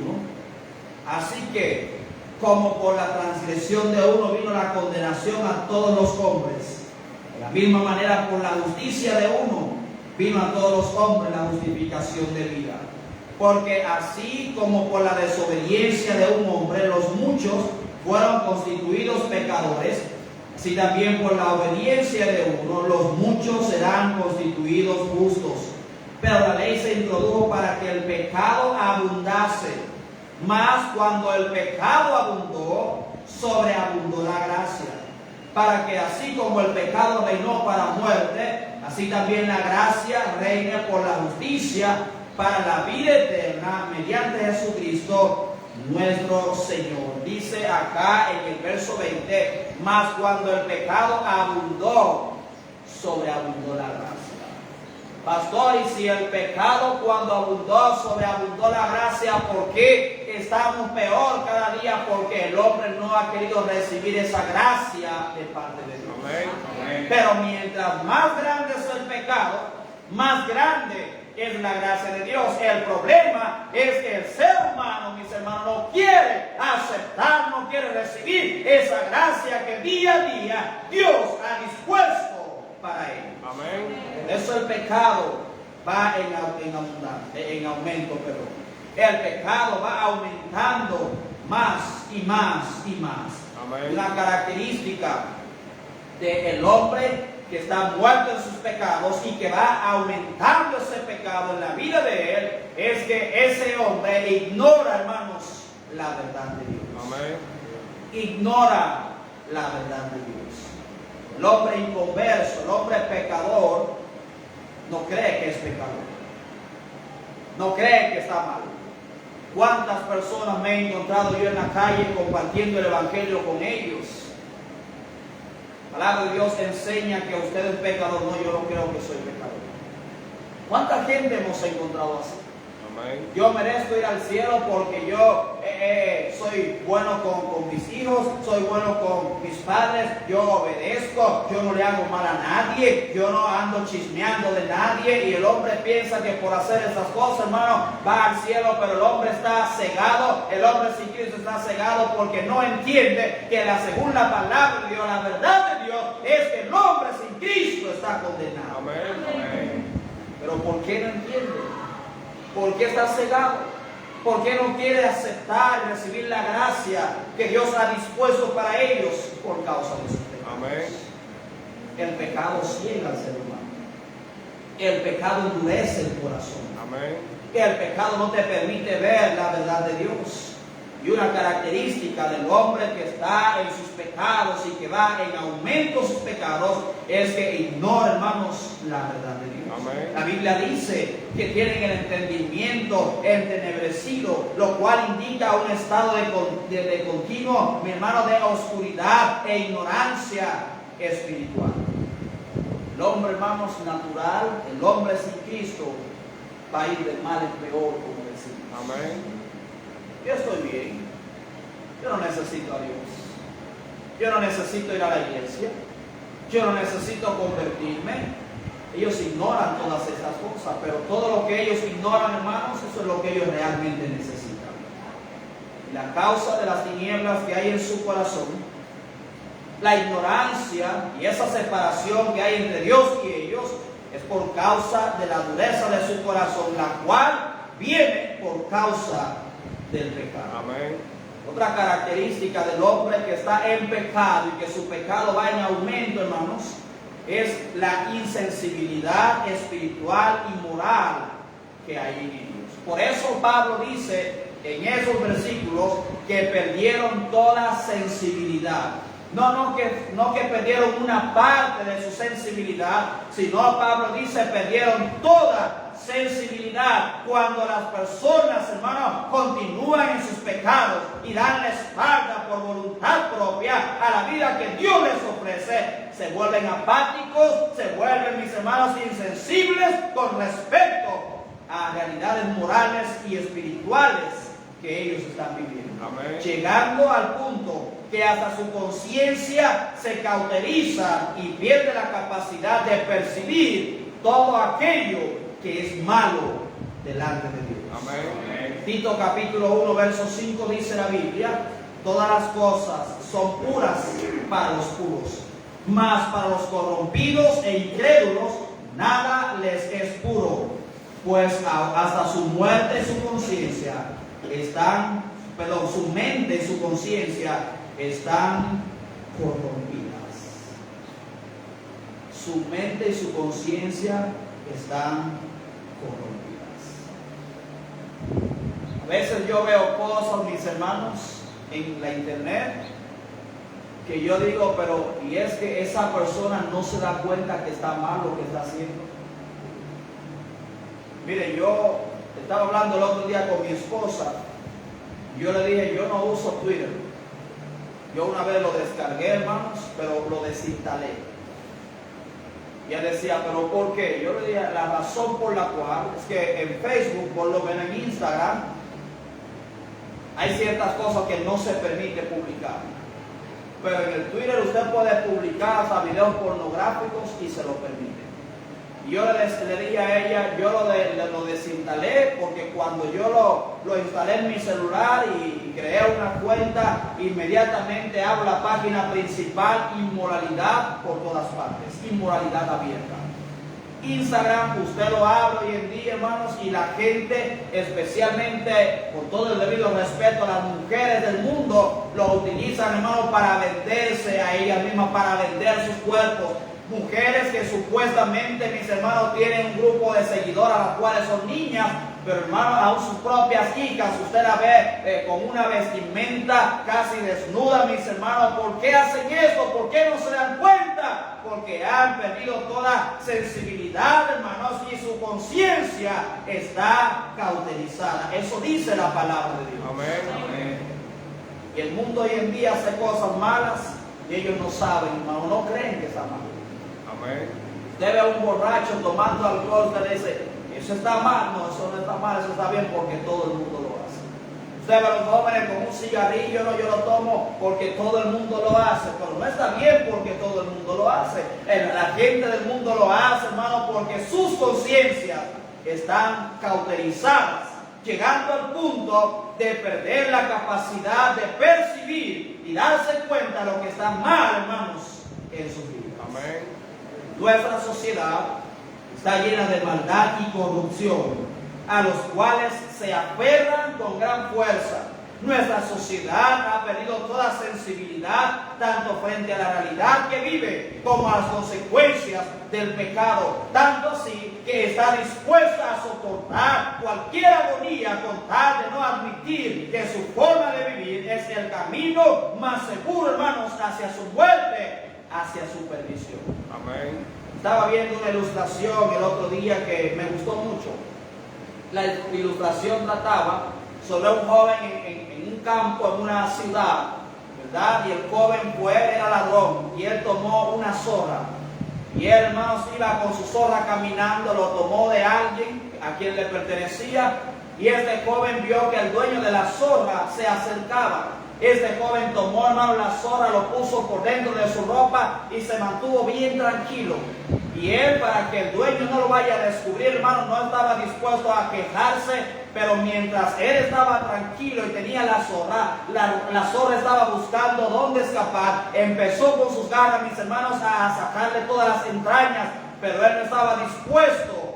Así que, como por la transgresión de uno vino la condenación a todos los hombres, de la misma manera por la justicia de uno vino a todos los hombres la justificación de vida. Porque así como por la desobediencia de un hombre los muchos fueron constituidos pecadores, así también por la obediencia de uno los muchos serán constituidos justos. Pero la ley se introdujo para que el pecado abundase, mas cuando el pecado abundó, sobreabundó la gracia, para que así como el pecado reinó para muerte, así también la gracia reine por la justicia para la vida eterna mediante Jesucristo nuestro Señor. Dice acá en el verso 20, mas cuando el pecado abundó, sobreabundó la gracia. Pastor, y si el pecado cuando abundó, sobreabundó la gracia, ¿por qué estamos peor cada día? Porque el hombre no ha querido recibir esa gracia de parte de Dios. Amén. Pero mientras más grande es el pecado, más grande es la gracia de Dios. El problema es que el ser humano, mis hermanos, no quiere aceptar, no quiere recibir esa gracia que día a día Dios ha dispuesto para él. Amén. Por eso el pecado va en aumento. El pecado va aumentando más y más y más. Amén. Una característica del hombre que está muerto en sus pecados y que va aumentando ese pecado en la vida de él, es que ese hombre ignora, hermanos, la verdad de Dios. Amén. Ignora la verdad de Dios. El hombre inconverso, el hombre pecador, no cree que es pecador. No cree que está mal. ¿Cuántas personas me he encontrado yo en la calle compartiendo el evangelio con ellos? La palabra de Dios enseña que usted es pecador. No, yo no creo que soy pecador. ¿Cuánta gente hemos encontrado así? Amén. Yo merezco ir al cielo porque yo soy bueno con mis hijos, soy bueno con mis padres, yo obedezco, yo no le hago mal a nadie, yo no ando chismeando de nadie. Y el hombre piensa que por hacer esas cosas, hermano, va al cielo, pero el hombre está cegado. El hombre sin Cristo está cegado porque no entiende que según la palabra de Dios, la verdad de Dios es que el hombre sin Cristo está condenado. Amén. Amén. Pero ¿por qué no entiende? ¿Por qué está cegado? ¿Por qué no quiere aceptar y recibir la gracia que Dios ha dispuesto para ellos por causa de sus pecados? Amén. El pecado ciega al ser humano. El pecado endurece el corazón. Amén. El pecado no te permite ver la verdad de Dios. Y una característica del hombre que está en sus pecados y que va en aumento sus pecados es que ignora, hermanos, la verdad de Dios. Amén. La Biblia dice que tienen el entendimiento entenebrecido, lo cual indica un estado de continuo, mi hermano, de oscuridad e ignorancia espiritual. El hombre, hermanos, natural, el hombre sin Cristo, va a ir de mal en peor, como decimos. Amén. Yo estoy bien, yo no necesito a Dios, yo no necesito ir a la iglesia, yo no necesito convertirme. Ellos ignoran todas estas cosas, pero todo lo que ellos ignoran, hermanos, eso es lo que ellos realmente necesitan. Y la causa de las tinieblas que hay en su corazón, la ignorancia y esa separación que hay entre Dios y ellos, es por causa de la dureza de su corazón, la cual viene por causa del pecado. Amén. Otra característica del hombre que está en pecado y que su pecado va en aumento, hermanos, es la insensibilidad espiritual y moral que hay en ellos. Por eso Pablo dice en esos versículos que perdieron toda sensibilidad. No que perdieron una parte de su sensibilidad, sino Pablo dice perdieron toda sensibilidad. Cuando las personas, hermanos, continúan en sus pecados y dan la espalda por voluntad propia a la vida que Dios les ofrece, se vuelven apáticos, se vuelven, mis hermanos, insensibles con respecto a realidades morales y espirituales que ellos están viviendo. Amén. Llegando al punto que hasta su conciencia se cauteriza y pierde la capacidad de percibir todo aquello que es malo delante de Dios. Amén. Tito capítulo 1 verso 5 dice la Biblia: todas las cosas son puras para los puros, mas para los corrompidos e incrédulos nada les es puro, pues hasta su muerte y su conciencia su mente y su conciencia están corrompidas. Su mente y su conciencia están corrompidas. A veces yo veo cosas, mis hermanos, en la internet que yo digo, pero y es que esa persona no se da cuenta que está mal lo que está haciendo. Mire, yo estaba hablando el otro día con mi esposa. Yo le dije, yo no uso Twitter. Yo una vez lo descargué, hermanos, pero lo desinstalé. Y él decía, ¿pero por qué? Yo le dije, la razón por la cual es que en Facebook, por lo menos en Instagram, hay ciertas cosas que no se permite publicar. Pero en el Twitter usted puede publicar hasta videos pornográficos y se lo permite. Y yo le dije a ella, yo lo desinstalé porque cuando yo lo instalé en mi celular y creé una cuenta, inmediatamente abro la página principal, inmoralidad por todas partes, inmoralidad abierta. Instagram, usted lo abre hoy en día, hermanos, y la gente, especialmente con todo el debido respeto a las mujeres del mundo, lo utilizan, hermanos, para venderse a ellas mismas, para vender sus cuerpos. Mujeres que supuestamente, mis hermanos, tienen un grupo de seguidoras, las cuales son niñas, pero hermanos, aún sus propias hijas, usted la ve con una vestimenta casi desnuda, mis hermanos. ¿Por qué hacen esto? ¿Por qué no se dan cuenta? Porque han perdido toda sensibilidad, hermanos, y su conciencia está cauterizada. Eso dice la palabra de Dios. Amén. Amén. Y el mundo hoy en día hace cosas malas y ellos no saben, hermanos, no creen que está mal. Amén. Usted ve a un borracho tomando alcohol, usted le dice, eso está mal. No, eso no está mal, eso está bien porque todo el mundo lo hace. Usted ve a los jóvenes con un cigarrillo, no, yo lo tomo porque todo el mundo lo hace, pero no está bien porque todo el mundo lo hace. La gente del mundo lo hace, hermano, porque sus conciencias están cauterizadas, llegando al punto de perder la capacidad de percibir y darse cuenta de lo que está mal, hermanos, en sus vidas. Amén. Nuestra sociedad está llena de maldad y corrupción, a los cuales se aferran con gran fuerza. Nuestra sociedad ha perdido toda sensibilidad, tanto frente a la realidad que vive, como a las consecuencias del pecado, tanto así que está dispuesta a soportar cualquier agonía con tal de no admitir que su forma de vivir es el camino más seguro, hermanos, hacia su muerte, hacia su perdición. Amén. Estaba viendo una ilustración el otro día que me gustó mucho. La ilustración trataba sobre un joven en un campo, en una ciudad, ¿verdad? Y el joven era ladrón y él tomó una zorra. Y él, hermanos, iba con su zorra caminando, lo tomó de alguien a quien le pertenecía. Y este joven vio que el dueño de la zorra se acercaba. Este joven tomó, hermano, la zorra, lo puso por dentro de su ropa y se mantuvo bien tranquilo. Y él, para que el dueño no lo vaya a descubrir, hermano, no estaba dispuesto a quejarse, pero mientras él estaba tranquilo y tenía la zorra estaba buscando dónde escapar. Empezó con sus garras, mis hermanos, a sacarle todas las entrañas, pero él no estaba dispuesto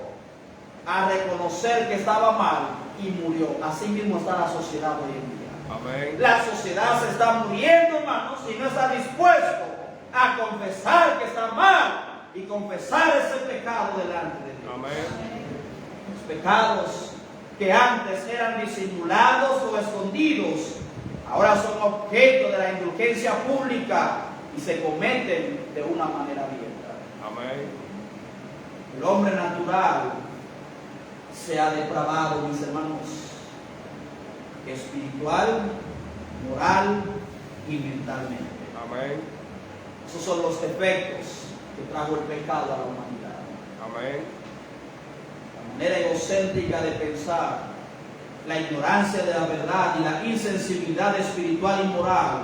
a reconocer que estaba mal y murió. Así mismo está la sociedad hoy en día. Amén. La sociedad se está muriendo, hermanos, y no está dispuesto a confesar que está mal y confesar ese pecado delante de Dios. Amén. Los pecados que antes eran disimulados o escondidos, ahora son objeto de la indulgencia pública y se cometen de una manera abierta. Amén. El hombre natural se ha depravado, mis hermanos, espiritual, moral y mentalmente. Amén. Esos son los efectos que trajo el pecado a la humanidad. Amén. La manera egocéntrica de pensar, la ignorancia de la verdad y la insensibilidad espiritual y moral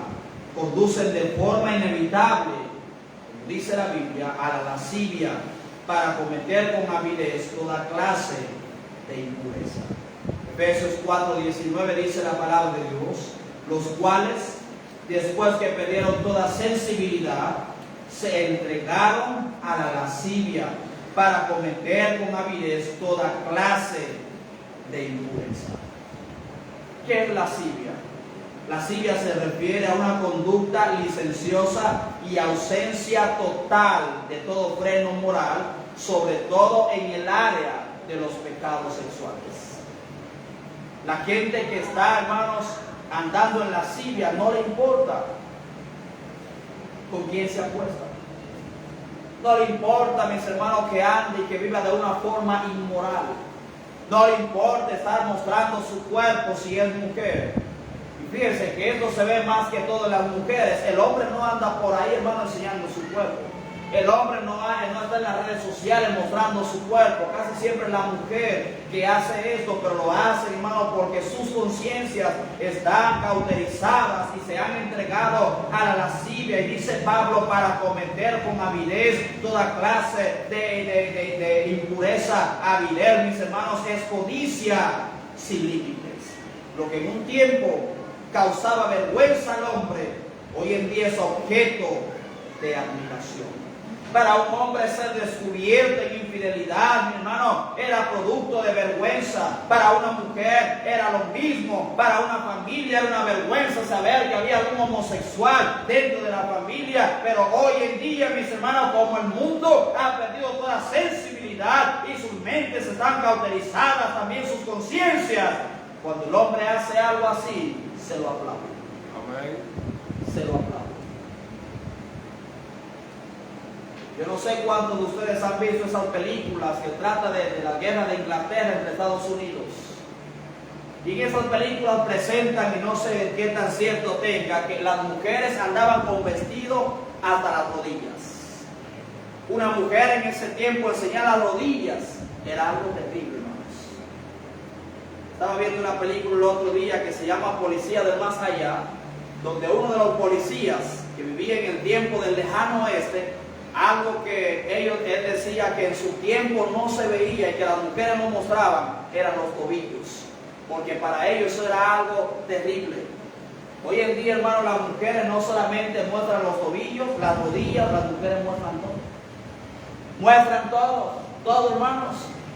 conducen de forma inevitable, como dice la Biblia, a la lascivia para cometer con avidez toda clase de impureza. Efesios 4:19 dice la palabra de Dios, los cuales, después que perdieron toda sensibilidad, se entregaron a la lascivia para cometer con avidez toda clase de impureza. ¿Qué es lascivia? Lascivia se refiere a una conducta licenciosa y ausencia total de todo freno moral, sobre todo en el área de los pecados sexuales. La gente que está, hermanos, andando en lascivia, no le importa con quién se acuesta. No le importa, mis hermanos, que ande y que viva de una forma inmoral. No le importa estar mostrando su cuerpo si es mujer. Y fíjense que esto se ve más que todo en las mujeres. El hombre no anda por ahí, hermano, enseñando su cuerpo. El hombre no está en las redes sociales mostrando su cuerpo. Casi siempre es la mujer que hace esto, pero lo hace, hermano, porque sus conciencias están cauterizadas y se han entregado a la lascivia. Y dice Pablo, para cometer con avidez toda clase de impureza. Avidez, mis hermanos, es codicia sin límites. Lo que en un tiempo causaba vergüenza al hombre, hoy en día es objeto de admiración. Para un hombre ser descubierto en infidelidad, mi hermano, era producto de vergüenza. Para una mujer era lo mismo. Para una familia era una vergüenza saber que había algún homosexual dentro de la familia. Pero hoy en día, mis hermanos, como el mundo ha perdido toda sensibilidad y sus mentes están cauterizadas, también sus conciencias, cuando el hombre hace algo así, se lo aplaude. Amén. Se lo aplaude. Yo no sé cuántos de ustedes han visto esas películas que tratan de la guerra de Inglaterra entre Estados Unidos. Y en esas películas presentan, y no sé qué tan cierto tenga, que las mujeres andaban con vestido hasta las rodillas. Una mujer en ese tiempo enseñar las rodillas era algo terrible, hermanos. Estaba viendo una película el otro día que se llama Policía del Más Allá, donde uno de los policías que vivía en el tiempo del lejano oeste, algo que él decía que en su tiempo no se veía y que las mujeres no mostraban, eran los tobillos, porque para ellos eso era algo terrible. Hoy en día, hermano, las mujeres no solamente muestran los tobillos, las rodillas, las mujeres muestran todo. Muestran todo, hermanos.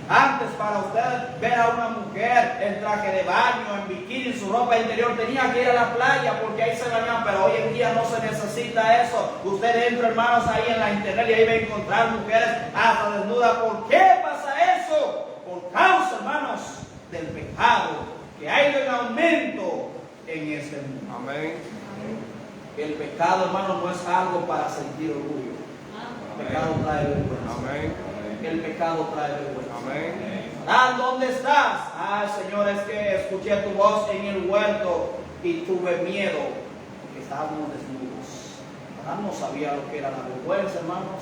Antes, para usted ver a una mujer en traje de baño, en bikini, en su ropa interior, tenía que ir a la playa porque ahí se bañaban, pero hoy en día no se necesita eso. Usted entra, hermanos, ahí en la internet y ahí va a encontrar mujeres hasta desnudas. ¿Por qué pasa eso? Por causa, hermanos, del pecado que ha ido en aumento en este mundo. Amén. El pecado, hermanos, no es algo para sentir orgullo. El pecado trae vergüenza. Amén. El pecado trae vergüenza. Amén. Adán, ¿dónde estás? Ah, Señor, es que escuché tu voz en el huerto y tuve miedo, porque estábamos desnudos. Adán no sabía lo que era la vergüenza, hermanos.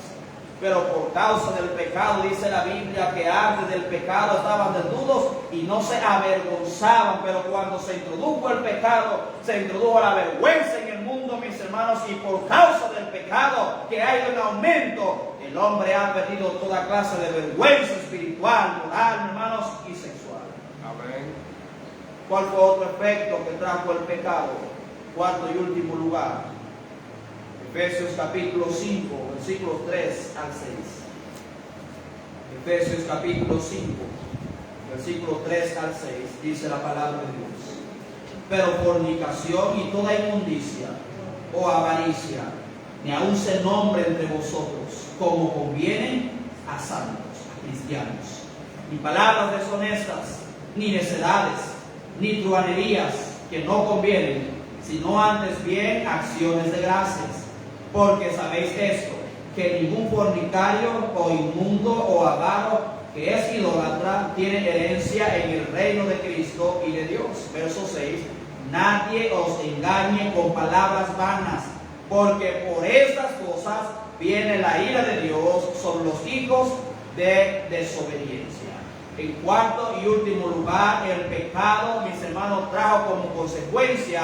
Pero por causa del pecado, dice la Biblia, que antes del pecado estaban desnudos y no se avergonzaban. Pero cuando se introdujo el pecado, se introdujo la vergüenza en el mundo, mis hermanos. Y por causa del pecado, que ha ido en aumento, el hombre ha perdido toda clase de vergüenza espiritual, moral, hermanos, y sexual. Amén. ¿Cuál fue otro efecto que trajo el pecado? Cuarto y último lugar, Efesios capítulo 5, versículos 3 al 6. Efesios capítulo 5, versículos 3 al 6, dice la palabra de Dios. Pero fornicación y toda inmundicia o avaricia, ni aun se nombre entre vosotros, como conviene a santos, a cristianos. Ni palabras deshonestas, ni necedades, ni truhanerías que no convienen, sino antes bien acciones de gracias. Porque sabéis esto, que ningún fornicario o inmundo o avaro que es idólatra tiene herencia en el reino de Cristo y de Dios. Verso 6. Nadie os engañe con palabras vanas, porque por estas cosas viene la ira de Dios sobre los hijos de desobediencia. En cuarto y último lugar, el pecado, mis hermanos, trajo como consecuencia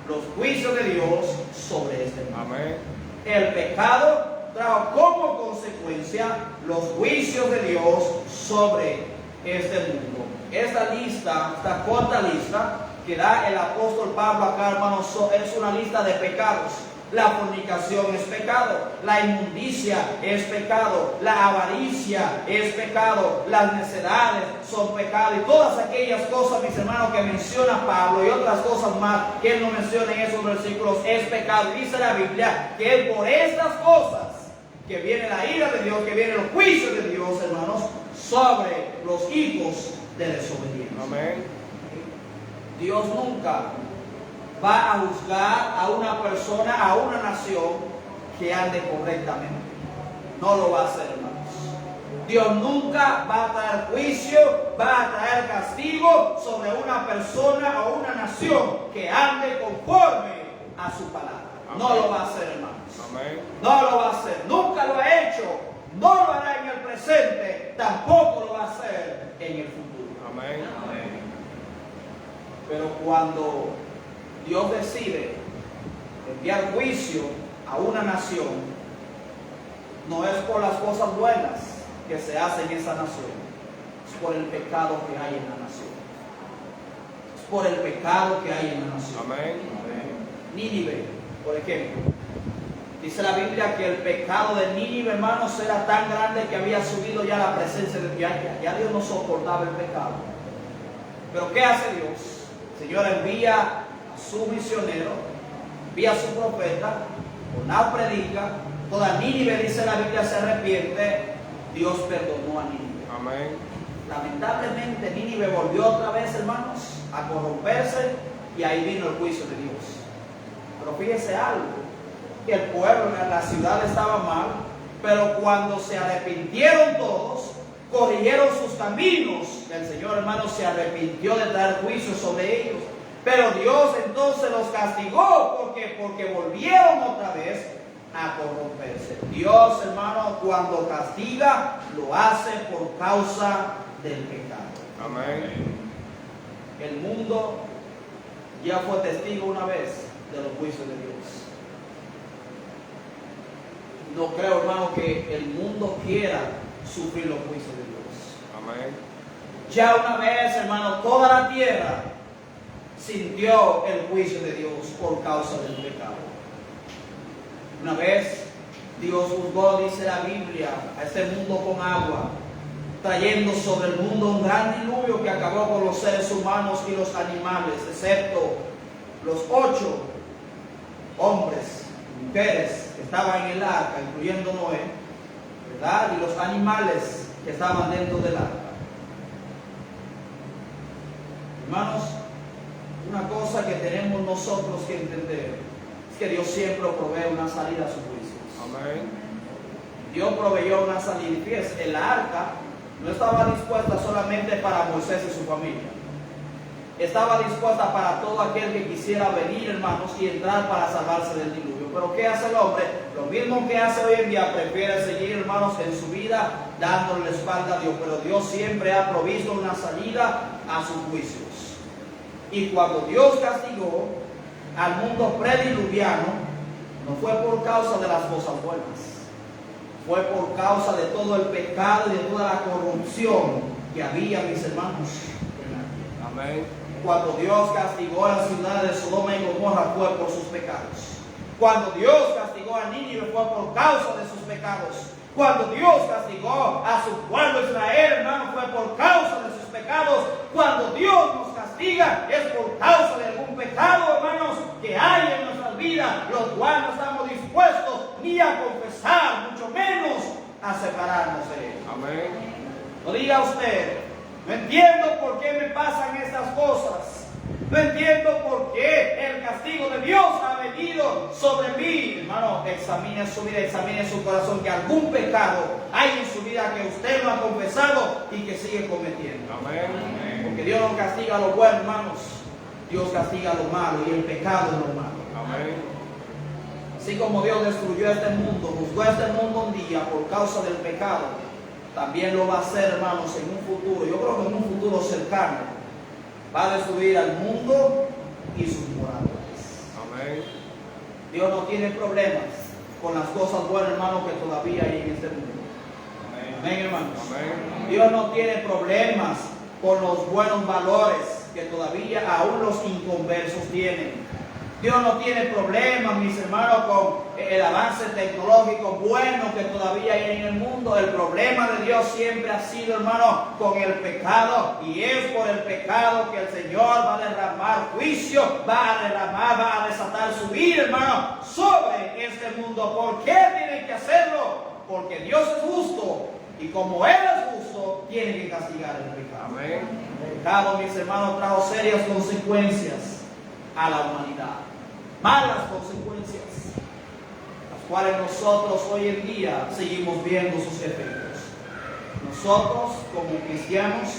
los juicios de Dios sobre este mundo. Amén. El pecado trajo como consecuencia los juicios de Dios sobre este mundo. Esta lista, esta corta lista que da el apóstol Pablo acá, hermanos, es una lista de pecados. La fornicación es pecado, la inmundicia es pecado, la avaricia es pecado, las necedades son pecado, y todas aquellas cosas, mis hermanos, que menciona Pablo y otras cosas más que él no menciona en esos versículos es pecado. Y dice la Biblia que por estas cosas que viene la ira de Dios, que vienen los juicios de Dios, hermanos, sobre los hijos de desobediencia. Amén. Dios nunca va a juzgar a una persona, a una nación que ande correctamente. No lo va a hacer, hermanos. Dios nunca va a traer juicio, va a traer castigo sobre una persona o una nación que ande conforme a su palabra. No lo va a hacer, hermanos. Amén. No lo va a hacer. Nunca lo ha hecho tampoco lo va a hacer en el futuro. Amén. Pero cuando Dios decide enviar juicio a una nación, no es por las cosas buenas que se hacen en esa nación, es por el pecado que hay en la nación. Es por el pecado que hay en la nación. Amén. Nínive, por ejemplo. Dice la Biblia que el pecado de Nínive, hermanos, era tan grande que había subido ya la presencia de Dios. Ya Dios no soportaba el pecado. Pero ¿qué hace Dios? El Señor envía a su misionero, envía a su profeta, una predica, toda Nínive, dice la Biblia, se arrepiente. Dios perdonó a Nínive. Amén. Lamentablemente Nínive volvió otra vez, hermanos, a corromperse, y ahí vino el juicio de Dios. Pero fíjese algo, que el pueblo, la ciudad estaba mal, pero cuando se arrepintieron todos, corrigieron sus caminos, el Señor, hermanos, se arrepintió de dar juicio sobre ellos. Pero Dios entonces los castigó porque volvieron otra vez a corromperse. Dios, hermano, cuando castiga, lo hace por causa del pecado. Amén. El mundo ya fue testigo una vez de los juicios de Dios. No creo, hermano, que el mundo quiera sufrir los juicios de Dios. Amén. Ya una vez, hermano, toda la tierra sintió el juicio de Dios por causa del pecado. Una vez Dios juzgó, dice la Biblia, a este mundo con agua, trayendo sobre el mundo un gran diluvio que acabó con los seres humanos y los animales, excepto los 8 hombres, mujeres que estaban en el arca, incluyendo Noé, ¿verdad? Y los animales que estaban dentro del arca. Hermanos, una cosa que tenemos nosotros que entender es que Dios siempre provee una salida a sus juicios. Amén. Dios proveyó una salida. Fíjense, el arca no estaba dispuesta solamente para Moisés y su familia. Estaba dispuesta para todo aquel que quisiera venir, hermanos, y entrar para salvarse del diluvio. Pero ¿qué hace el hombre? Lo mismo que hace hoy en día, prefiere seguir, hermanos, en su vida dándole la espalda a Dios. Pero Dios siempre ha provisto una salida a sus juicios. Y cuando Dios castigó al mundo prediluviano, no fue por causa de las cosas buenas, fue por causa de todo el pecado y de toda la corrupción que había, mis hermanos, en la tierra. Amén. Cuando Dios castigó a la ciudad de Sodoma y Gomorra fue por sus pecados. Cuando Dios castigó a Nínive fue por causa de sus pecados. Cuando Dios castigó a su pueblo Israel, hermano, fue por causa de sus pecados. Cuando Dios nos castiga es por causa de algún pecado, hermanos, que hay en nuestras vidas, los cuales no estamos dispuestos ni a confesar, mucho menos a separarnos de él. Amén. No diga usted, no entiendo por qué me pasan estas cosas. No entiendo por qué el castigo de Dios ha venido sobre mí. Hermano, examine su vida, examine su corazón, que algún pecado hay en su vida que usted no ha confesado y que sigue cometiendo. Amén. Porque Dios no castiga lo bueno, hermanos. Dios castiga lo malo, y el pecado es lo malo. Amén. Así como Dios destruyó este mundo, juzgó este mundo un día por causa del pecado, también lo va a hacer, hermanos, en un futuro. Yo creo que en un futuro cercano va a destruir al mundo y sus moradores. Amén. Dios no tiene problemas con las cosas buenas, hermanos, que todavía hay en este mundo. Amén, hermanos. Amén. Dios no tiene problemas con los buenos valores que todavía aún los inconversos tienen. Dios no tiene problemas, mis hermanos, con el avance tecnológico bueno que todavía hay en el mundo. El problema de Dios siempre ha sido, hermano, con el pecado. Y es por el pecado que el Señor va a derramar juicio, va a desatar su ira, hermano, sobre este mundo. ¿Por qué tiene que hacerlo? Porque Dios es justo. Y como Él es justo, tiene que castigar el pecado. Amén. El pecado, mis hermanos, trajo serias consecuencias a la humanidad. Malas consecuencias, las cuales nosotros hoy en día seguimos viendo sus efectos. Nosotros, como cristianos,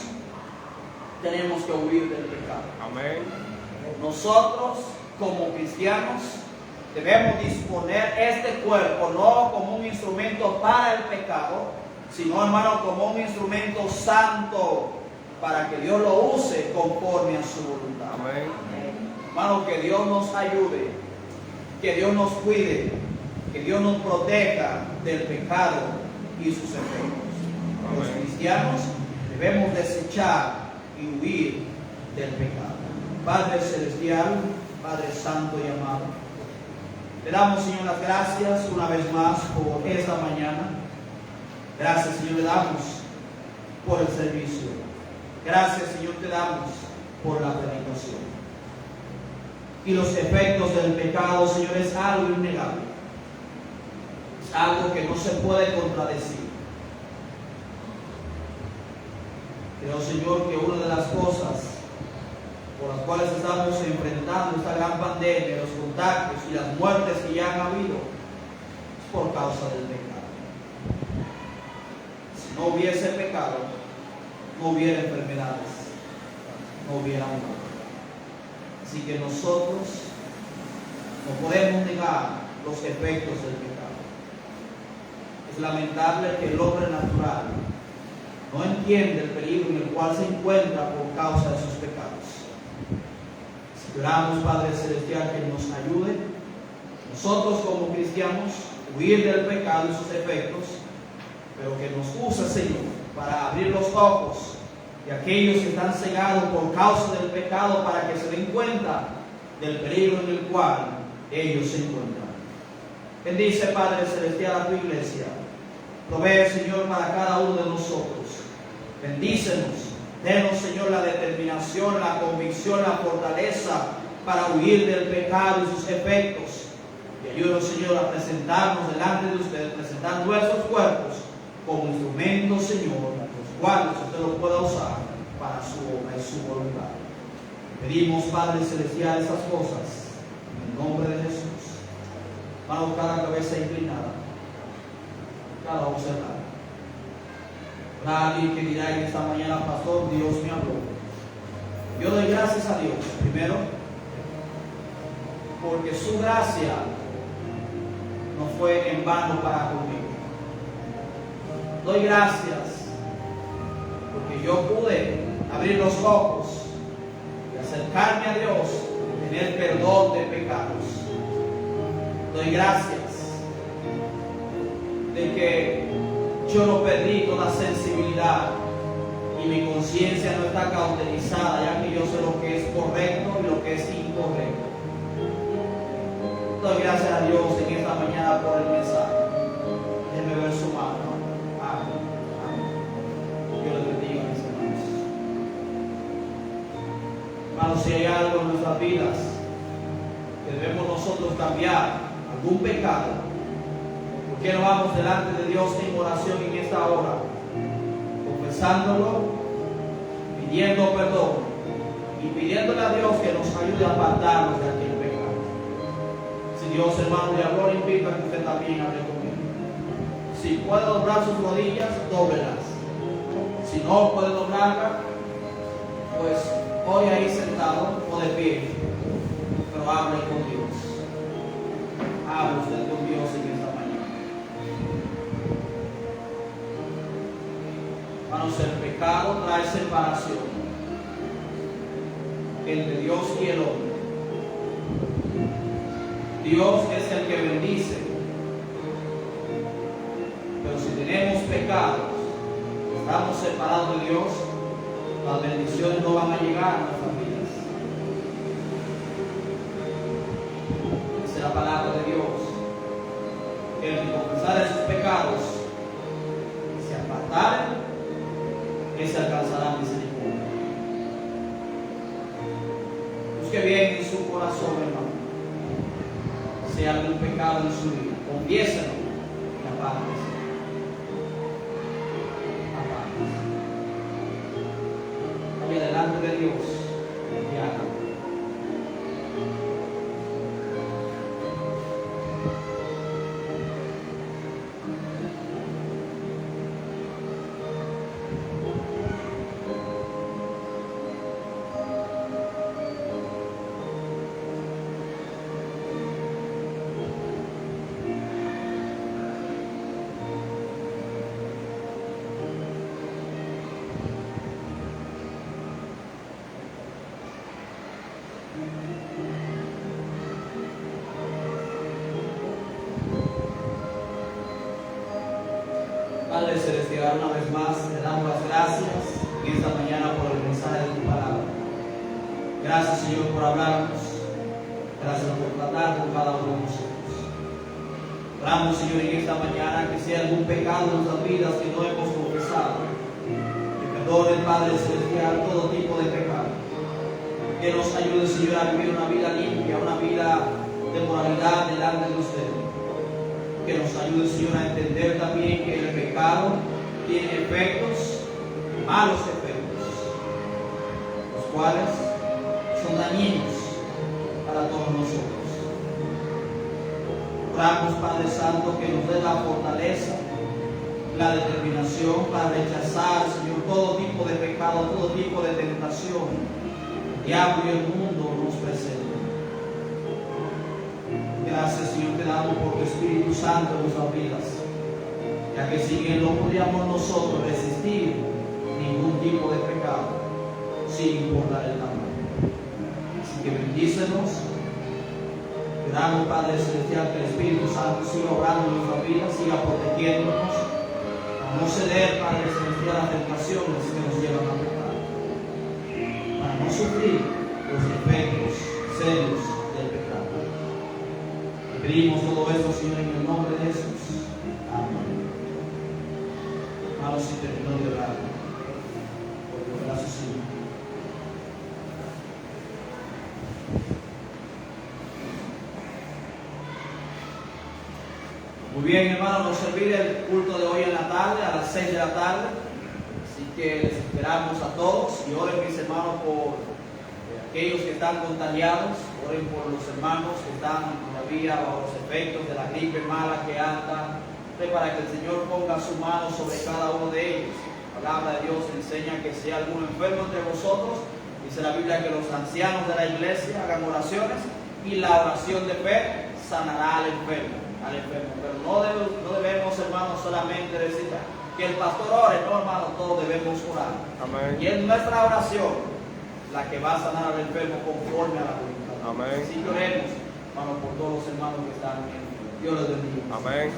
tenemos que huir del pecado. Amén. Nosotros, como cristianos, debemos disponer este cuerpo no como un instrumento para el pecado, sino, hermano, como un instrumento santo para que Dios lo use conforme a su voluntad. Amén. Hermano, que Dios nos ayude, que Dios nos cuide, que Dios nos proteja del pecado y sus efectos. Los cristianos debemos desechar y huir del pecado. Padre Celestial, Padre Santo y amado, le damos, Señor, las gracias una vez más por esta mañana. Gracias, Señor, le damos por el servicio. Gracias, Señor, te damos por la predicación. Y los efectos del pecado, Señor, es algo innegable. Es algo que no se puede contradecir. Creo, Señor, que una de las cosas por las cuales estamos enfrentando esta gran pandemia, los contagios y las muertes que ya han habido, es por causa del pecado. Si no hubiese pecado, no hubiera enfermedades, no hubiera muerte. Así que nosotros no podemos negar los efectos del pecado. Es lamentable que el hombre natural no entiende el peligro en el cual se encuentra por causa de sus pecados. Esperamos, Padre Celestial, que nos ayude, nosotros como cristianos, huir del pecado y sus efectos, pero que nos use, Señor, para abrir los ojos de aquellos que están cegados por causa del pecado, para que se den cuenta del peligro en el cual ellos se encuentran. Bendice, Padre Celestial, a tu iglesia. Provee, Señor, para cada uno de nosotros. Bendícenos. Denos, Señor, la determinación, la convicción, la fortaleza para huir del pecado y sus efectos. Y ayúdanos, Señor, a presentarnos delante de ustedes, presentar nuestros cuerpos como instrumentos, Señor, los cuales usted los pueda usar para su obra y su voluntad. Pedimos, Padre Celestial, estas cosas en el nombre de Jesús. Hermano, cada cabeza inclinada, cada ojo cerrado. Nadie que dirá en esta mañana, pastor, Dios me habló. Yo doy gracias a Dios, primero, porque su gracia no fue en vano para conmigo. Doy gracias porque yo pude abrir los ojos y acercarme a Dios, tener perdón de pecados. Doy gracias de que yo no perdí toda sensibilidad y mi conciencia no está cauterizada, ya que yo sé lo que es correcto y lo que es incorrecto. Doy gracias a Dios en esta mañana por el mensaje. Déjeme ver su mano. Amén. Amén. Dios les bendiga, mis hermanos. Hermanos, si hay algo en nuestras vidas que debemos nosotros cambiar, algún pecado, ¿por qué no vamos delante de Dios en oración en esta hora? Confesándolo, pidiendo perdón y pidiéndole a Dios que nos ayude a apartarnos de aquel pecado. Si Dios, hermano, le habló, le invito a que usted también hable conmigo. Si puede doblar sus rodillas, dóblelas. Si no puede doblarlas, pues hoy ahí sentado o de pie, pero hable con Dios. Hable usted con Dios en esta mañana. Hermanos, el pecado trae separación entre Dios y el hombre. Dios es el que bendice, pero si tenemos pecados, estamos separados de Dios, las bendiciones no van a llegar a nuestras vidas. Esa es la palabra de Dios. El que confesare sus pecados y se apartare, ese alcanzará misericordia. Busque bien en su corazón, hermano, si hay algún pecado en su vida, confiéselo y apártese. Vaya delante de Dios y hágalo. Padre Celestial, una vez más te damos las gracias en esta mañana por el mensaje de tu palabra. Gracias, Señor, por hablarnos. Gracias por tratar con cada uno de nosotros. Oramos, Señor, en esta mañana que si hay algún pecado en nuestras vidas que no hemos confesado, que perdone, Padre Celestial, todo tipo de pecado. Que nos ayude, Señor, a vivir una vida limpia, una vida de moralidad delante de usted. Que nos ayude, Señor, a entender también que el pecado tiene efectos, malos efectos, los cuales son dañinos para todos nosotros. Oramos, Padre Santo, que nos dé la fortaleza, la determinación para rechazar, Señor, todo tipo de pecado, todo tipo de tentación, el diablo y el mundo nos presenta. Gracias, Señor, te damos por tu Espíritu Santo en nuestras vidas, ya que sin Él no podríamos nosotros resistir ningún tipo de pecado, sin importar el tamaño. Así que bendícenos. Oramos, Padre Celestial, que el Espíritu Santo siga obrando en nuestras vidas, siga protegiéndonos, a no ceder, Padre Celestial, a tentaciones que nos llevan a pecar, para no sufrir los efectos serios del pecado. Pedimos todo esto, Señor, en el nombre de Jesús. Amén. Hermanos, si terminó de orar, por gracias, Señor. Muy bien, hermanos, nos servirá el culto de hoy en la tarde, a las 6 de la tarde. Así que les esperamos a todos y oren, mis hermanos, por aquellos que están contagiados. Oren por los hermanos que están todavía bajo los efectos de la gripe mala que anda, para que el Señor ponga su mano sobre cada uno de ellos. La palabra de Dios enseña que si hay algún enfermo entre vosotros, dice la Biblia que los ancianos de la iglesia hagan oraciones y la oración de fe sanará al enfermo. Pero no debemos, hermanos, solamente decir que el pastor ore, no, hermanos, todos debemos orar. Amén. Y es nuestra oración la que va a sanar al enfermo conforme a la voluntad. Amén. Así que oremos, hermanos, por todos los hermanos que están en Dios les bendiga. Amén.